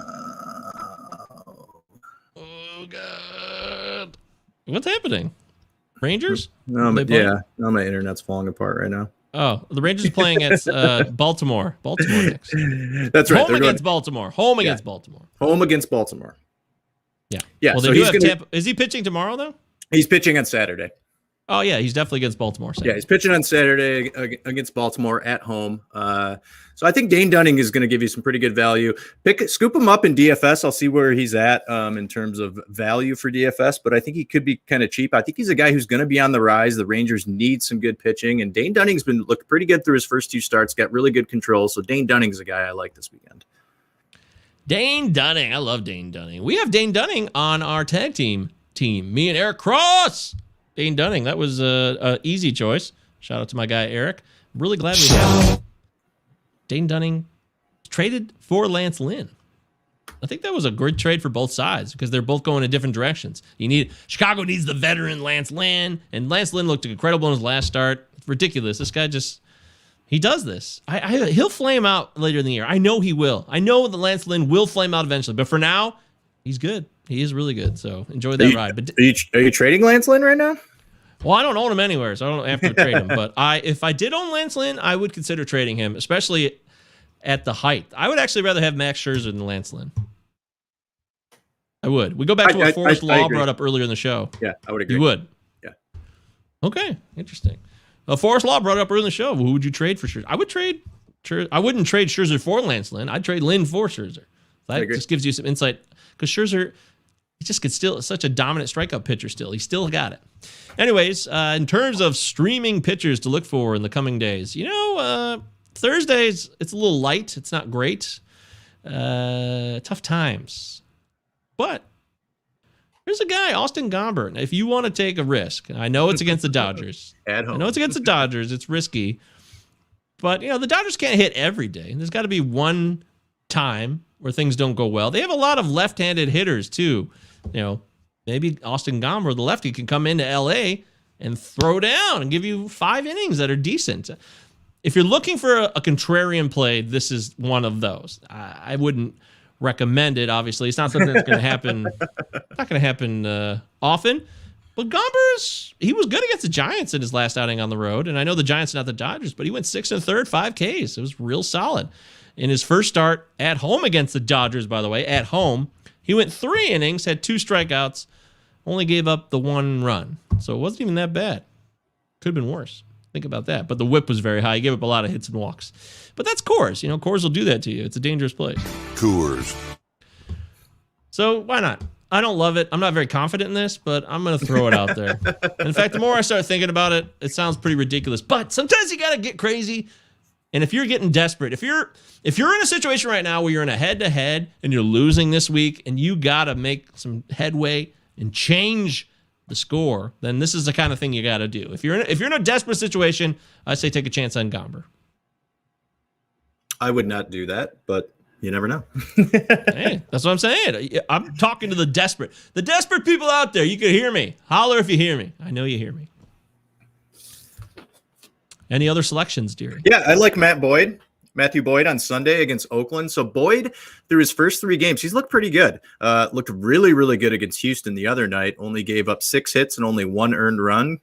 Oh god. What's happening? Rangers? No, yeah. No, my internet's falling apart right now. Oh, the Rangers playing at Baltimore. Baltimore next. That's right. Home against Baltimore. Home against Baltimore. Home against Baltimore. Yeah. Yeah. Well, so they do have Tampa. Is he pitching tomorrow though? He's pitching on Saturday. Oh yeah, he's definitely against Baltimore. Yeah, he's pitching on Saturday against Baltimore at home. So I think Dane Dunning is going to give you some pretty good value. Scoop him up in DFS. I'll see where he's at in terms of value for DFS, but I think he could be kind of cheap. I think he's a guy who's going to be on the rise. The Rangers need some good pitching, and Dane Dunning's been looked pretty good through his first 2 starts. Got really good control. So Dane Dunning's a guy I like this weekend. Dane Dunning. I love Dane Dunning. We have Dane Dunning on our tag team. Me and Eric Cross. Dane Dunning. That was a easy choice. Shout out to my guy Eric. I'm really glad we have him. Dane Dunning traded for Lance Lynn. I think that was a good trade for both sides because they're both going in different directions. Chicago needs the veteran Lance Lynn, and Lance Lynn looked incredible in his last start. It's ridiculous. This guy he does this. He'll flame out later in the year. I know he will. I know that Lance Lynn will flame out eventually, but for now, he's good. He is really good. So enjoy that ride. But are you trading Lance Lynn right now? Well, I don't own him anywhere, so I don't have to trade him. But if I did own Lance Lynn, I would consider trading him, especially at the height. I would actually rather have Max Scherzer than Lance Lynn. I would. We go back to what Forrest Law brought up earlier in the show. Yeah, I would agree. You would? Yeah. Okay, interesting. Forrest Law brought up earlier in the show. Who would you trade for Scherzer? I would trade Scherzer. I wouldn't trade Scherzer for Lance Lynn. I'd trade Lynn for Scherzer. That just gives you some insight because Scherzer, he just could still such a dominant strikeout pitcher still. He still got it. Anyways, in terms of streaming pitchers to look for in the coming days, Thursdays, it's a little light. It's not great. Tough times. But there's a guy, Austin Gomber. If you want to take a risk, I know it's against the Dodgers. At home. I know it's against the Dodgers. It's risky. But, the Dodgers can't hit every day. There's got to be one time where things don't go well. They have a lot of left-handed hitters, too. Maybe Austin Gomber, the lefty, can come into L.A. and throw down and give you 5 innings that are decent. If you're looking for a contrarian play, this is one of those. I wouldn't recommend it, obviously. It's not something that's going to happen. Not going to happen often. But Gomber, he was good against the Giants in his last outing on the road. And I know the Giants are not the Dodgers, but he went 6 1/3, 5 Ks. It was real solid. In his first start at home against the Dodgers, by the way, at home, he went 3 innings, had 2 strikeouts, only gave up the 1 run. So it wasn't even that bad. Could have been worse. Think about that. But the whip was very high. He gave up a lot of hits and walks. But that's Coors. Coors will do that to you. It's a dangerous place. Coors. So why not? I don't love it. I'm not very confident in this, but I'm going to throw it out there. In fact, the more I start thinking about it, it sounds pretty ridiculous. But sometimes you got to get crazy. And if you're getting desperate, if you're in a situation right now where you're in a head-to-head and you're losing this week and you got to make some headway and change the score, then this is the kind of thing you got to do. If you're in a desperate situation, I say take a chance on Gomber. I would not do that, but you never know. Hey, that's what I'm saying. I'm talking to the desperate people out there. You can hear me. Holler if you hear me. I know you hear me. Any other selections, dearie? Yeah, I like Matthew Boyd on Sunday against Oakland. So Boyd, through his first 3 games, he's looked pretty good. Looked really, really good against Houston the other night. Only gave up 6 hits and only 1 earned run.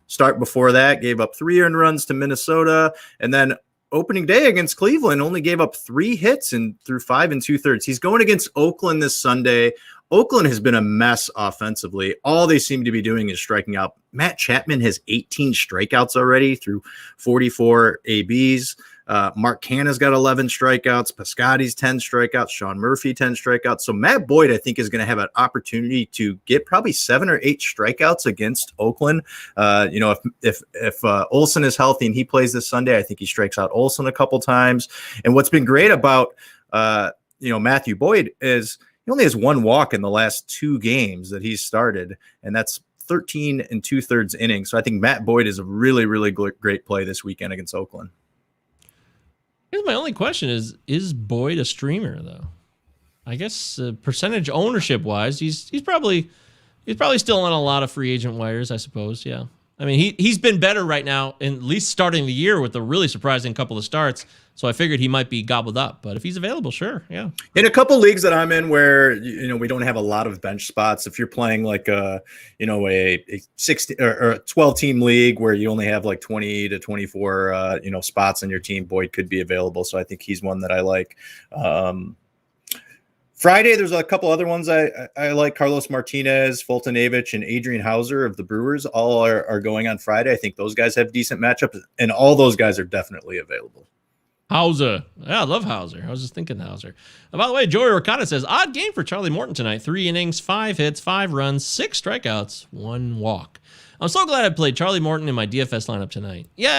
Start before that, gave up 3 earned runs to Minnesota. And then opening day against Cleveland, only gave up 3 hits and through 5 2/3. He's going against Oakland this Sunday. Oakland has been a mess offensively. All they seem to be doing is striking out. Matt Chapman has 18 strikeouts already through 44 ABs. Mark Canha's got 11 strikeouts. Piscotty's 10 strikeouts. Sean Murphy, 10 strikeouts. So Matt Boyd, I think, is going to have an opportunity to get probably 7 or 8 strikeouts against Oakland. If Olsen is healthy and he plays this Sunday, I think he strikes out Olsen a couple times. And what's been great about Matthew Boyd is he only has 1 walk in the last 2 games that he's started, and that's 13 2/3 innings. So I think Matt Boyd is a really, really great play this weekend against Oakland. Here's my only question is Boyd a streamer, though? I guess percentage ownership-wise, he's probably still on a lot of free agent wires, I suppose, yeah. I mean, he's been better right now, at least starting the year with a really surprising couple of starts. So I figured he might be gobbled up. But if he's available, sure, yeah. In a couple leagues that I'm in where, we don't have a lot of bench spots, if you're playing like a 16 or a 12 team league where you only have like 20 to 24, spots on your team, Boyd could be available. So I think he's one that I like. Friday, there's a couple other ones I like. Carlos Martinez, Fultonavich, and Adrian Hauser of the Brewers all are going on Friday. I think those guys have decent matchups, and all those guys are definitely available. Hauser. Yeah, I love Hauser. I was just thinking Hauser. And by the way, Joey Ricotta says, odd game for Charlie Morton tonight. 3 innings, 5 hits, 5 runs, 6 strikeouts, 1 walk. I'm so glad I played Charlie Morton in my DFS lineup tonight. Yay!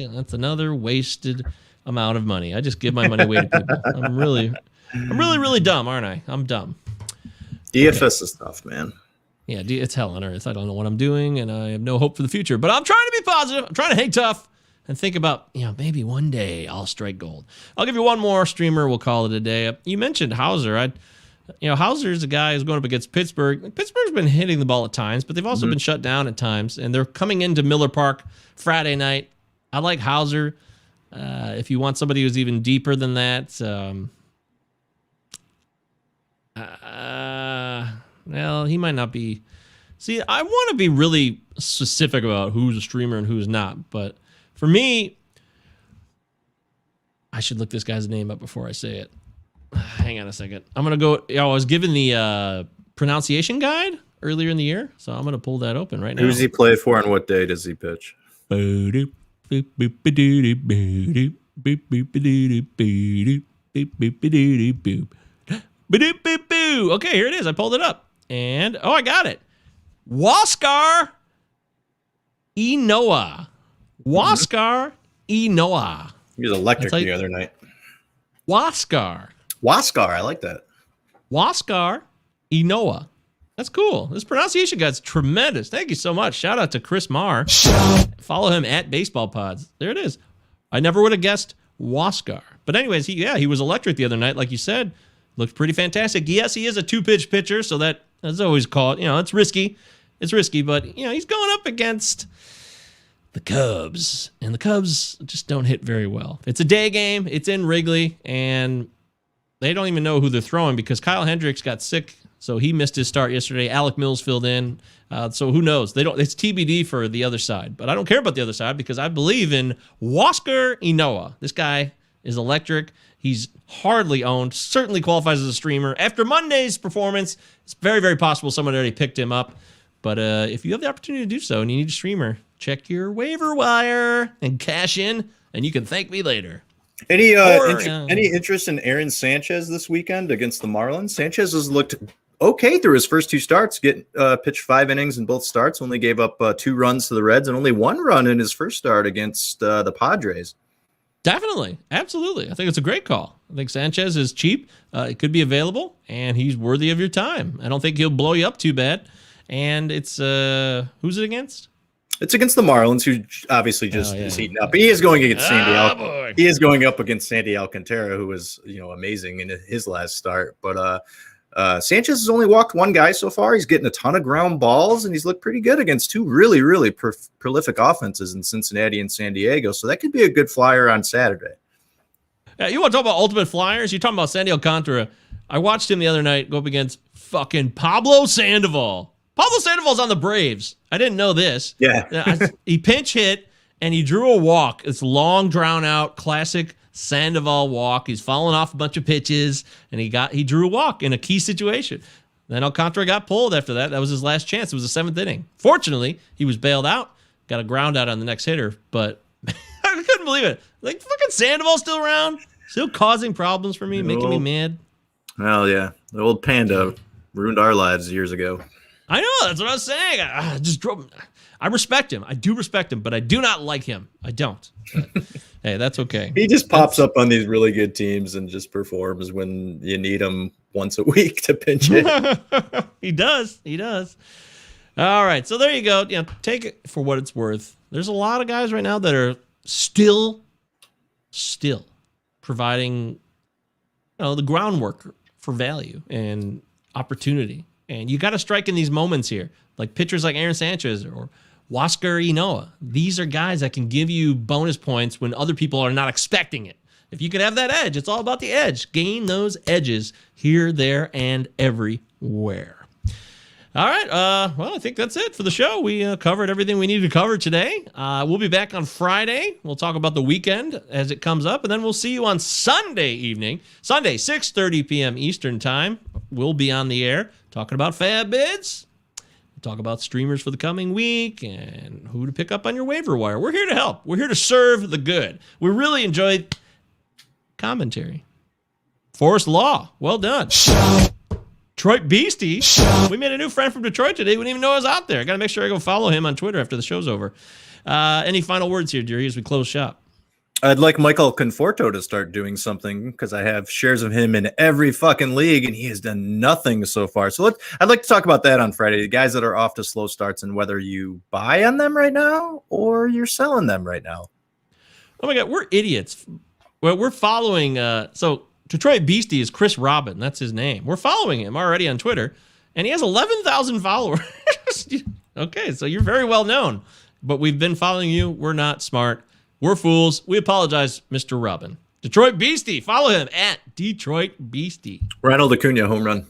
That's another wasted amount of money. I just give my money away to people. I'm really, really dumb, aren't I? I'm dumb. DFS is tough, man. Yeah, it's hell on earth. I don't know what I'm doing, and I have no hope for the future. But I'm trying to be positive. I'm trying to hang tough and think about, maybe one day I'll strike gold. I'll give you one more streamer. We'll call it a day. You mentioned Hauser. Hauser's a guy who's going up against Pittsburgh. Pittsburgh's been hitting the ball at times, but they've also been shut down at times, and they're coming into Miller Park Friday night. I like Hauser. If you want somebody who's even deeper than that, he might not be. See, I want to be really specific about who's a streamer and who's not, but for me, I should look this guy's name up before I say it. Hang on a second. I'm going to go. I was given the pronunciation guide earlier in the year, so I'm going to pull that open right now. Who's he play for and what day does he pitch? Okay, here it is. I pulled it up. And, I got it. Huascar Ynoa. Huascar Ynoa. He was electric the other night. Huascar, I like that. Huascar Ynoa. That's cool. This pronunciation guy's tremendous. Thank you so much. Shout out to Chris Marr. Follow him at Baseball Pods. There it is. I never would have guessed Huascar. But anyways, he was electric the other night, like you said. Looked pretty fantastic. Yes, he is a 2-pitch pitcher, so that's always called. It's risky. It's risky, but he's going up against the Cubs, and the Cubs just don't hit very well. It's a day game. It's in Wrigley, and they don't even know who they're throwing because Kyle Hendricks got sick. So he missed his start yesterday. Alec Mills filled in. So who knows? It's TBD for the other side. But I don't care about the other side because I believe in Huascar Ynoa. This guy is electric. He's hardly owned. Certainly qualifies as a streamer. After Monday's performance, it's very, very possible someone already picked him up. But if you have the opportunity to do so and you need a streamer, check your waiver wire and cash in, and you can thank me later. Any interest in Aaron Sanchez this weekend against the Marlins? Sanchez has looked okay through his first 2 starts, pitched 5 innings in both starts, only gave up 2 runs to the Reds and only 1 run in his first start against the Padres. Definitely. Absolutely. I think it's a great call. I think Sanchez is cheap. It could be available, and he's worthy of your time. I don't think he'll blow you up too bad. And it's who's it against? It's against the Marlins, who obviously just is heating up. He is going against Sandy. He is going up against Sandy Alcantara, who was amazing in his last start. But Sanchez has only walked 1 guy so far. He's getting a ton of ground balls, and he's looked pretty good against 2 really, really prolific offenses in Cincinnati and San Diego. So that could be a good flyer on Saturday. Yeah, you want to talk about ultimate flyers? You're talking about Sandy Alcantara. I watched him the other night go up against fucking Pablo Sandoval. Pablo Sandoval's on the Braves. I didn't know this. Yeah. He pinch hit, and he drew a walk. It's long, drawn-out, classic Sandoval walk. He's falling off a bunch of pitches, and he drew a walk in a key situation. Then Alcantara got pulled after that. That was his last chance. It was the 7th inning. Fortunately, he was bailed out, got a ground out on the next hitter, but I couldn't believe it. Like, fucking Sandoval's still around, still causing problems for me, making me mad. Well, yeah. The old Panda ruined our lives years ago. I know. That's what I was saying. I just drove. I respect him. I do respect him, but I do not like him. I don't. But, hey, that's okay. He just pops up on these really good teams and just performs when you need him once a week to pinch it. He does. He does. All right. So there you go. Take it for what it's worth. There's a lot of guys right now that are still providing the groundwork for value and opportunity. And you got to strike in these moments here. like pitchers like Aaron Sanchez or Huascar Ynoa. These are guys that can give you bonus points when other people are not expecting it. If you could have that edge, it's all about the edge. Gain those edges here, there, and everywhere. All right. Well, I think that's it for the show. We covered everything we needed to cover today. We'll be back on Friday. We'll talk about the weekend as it comes up, and then we'll see you on Sunday evening. Sunday, 6:30 p.m. Eastern Time. We'll be on the air talking about fab bids. We'll talk about streamers for the coming week and who to pick up on your waiver wire. We're here to help. We're here to serve the good. We really enjoyed commentary. Forrest Law, well done. Detroit Beastie, we made a new friend from Detroit today. We didn't even know I was out there. I got to make sure I go follow him on Twitter after the show's over. Any final words here, Deary, as we close shop? I'd like Michael Conforto to start doing something because I have shares of him in every fucking league, and he has done nothing so far. So I'd like to talk about that on Friday. The guys that are off to slow starts and whether you buy on them right now or you're selling them right now. Oh my God, we're idiots. Well, we're following. So Detroit Beastie is Chris Robin. That's his name. We're following him already on Twitter, and he has 11,000 followers. Okay, so you're very well known, but we've been following you. We're not smart. We're fools. We apologize, Mr. Robin. Detroit Beastie. Follow him at Detroit Beastie. Ronald Acuna home run.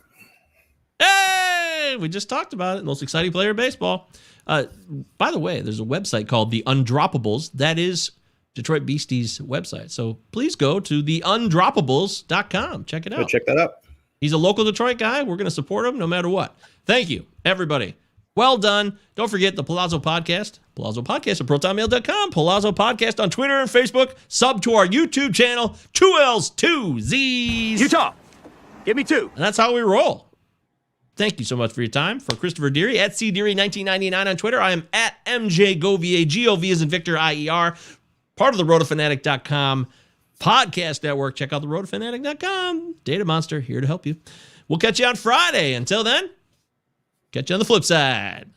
Hey, we just talked about it. Most exciting player in baseball. By the way, there's a website called The Undroppables. That is Detroit Beastie's website. So please go to theundroppables.com. Check it out. Go check that out. He's a local Detroit guy. We're going to support him no matter what. Thank you, everybody. Well done. Don't forget the Pallazzo Podcast. Pallazzo Podcast at protonmail.com. Pallazzo Podcast on Twitter and Facebook. Sub to our YouTube channel. 2 L's, 2 Z's. Utah, give me 2. And that's how we roll. Thank you so much for your time. For Christopher Deary, at CDeary1999 on Twitter. I am at MJGovier, G-O-V as in Victor, I-E-R. Part of the rotofanatic.com podcast network. Check out the rotofanatic.com. Data Monster here to help you. We'll catch you on Friday. Until then, catch you on the flip side.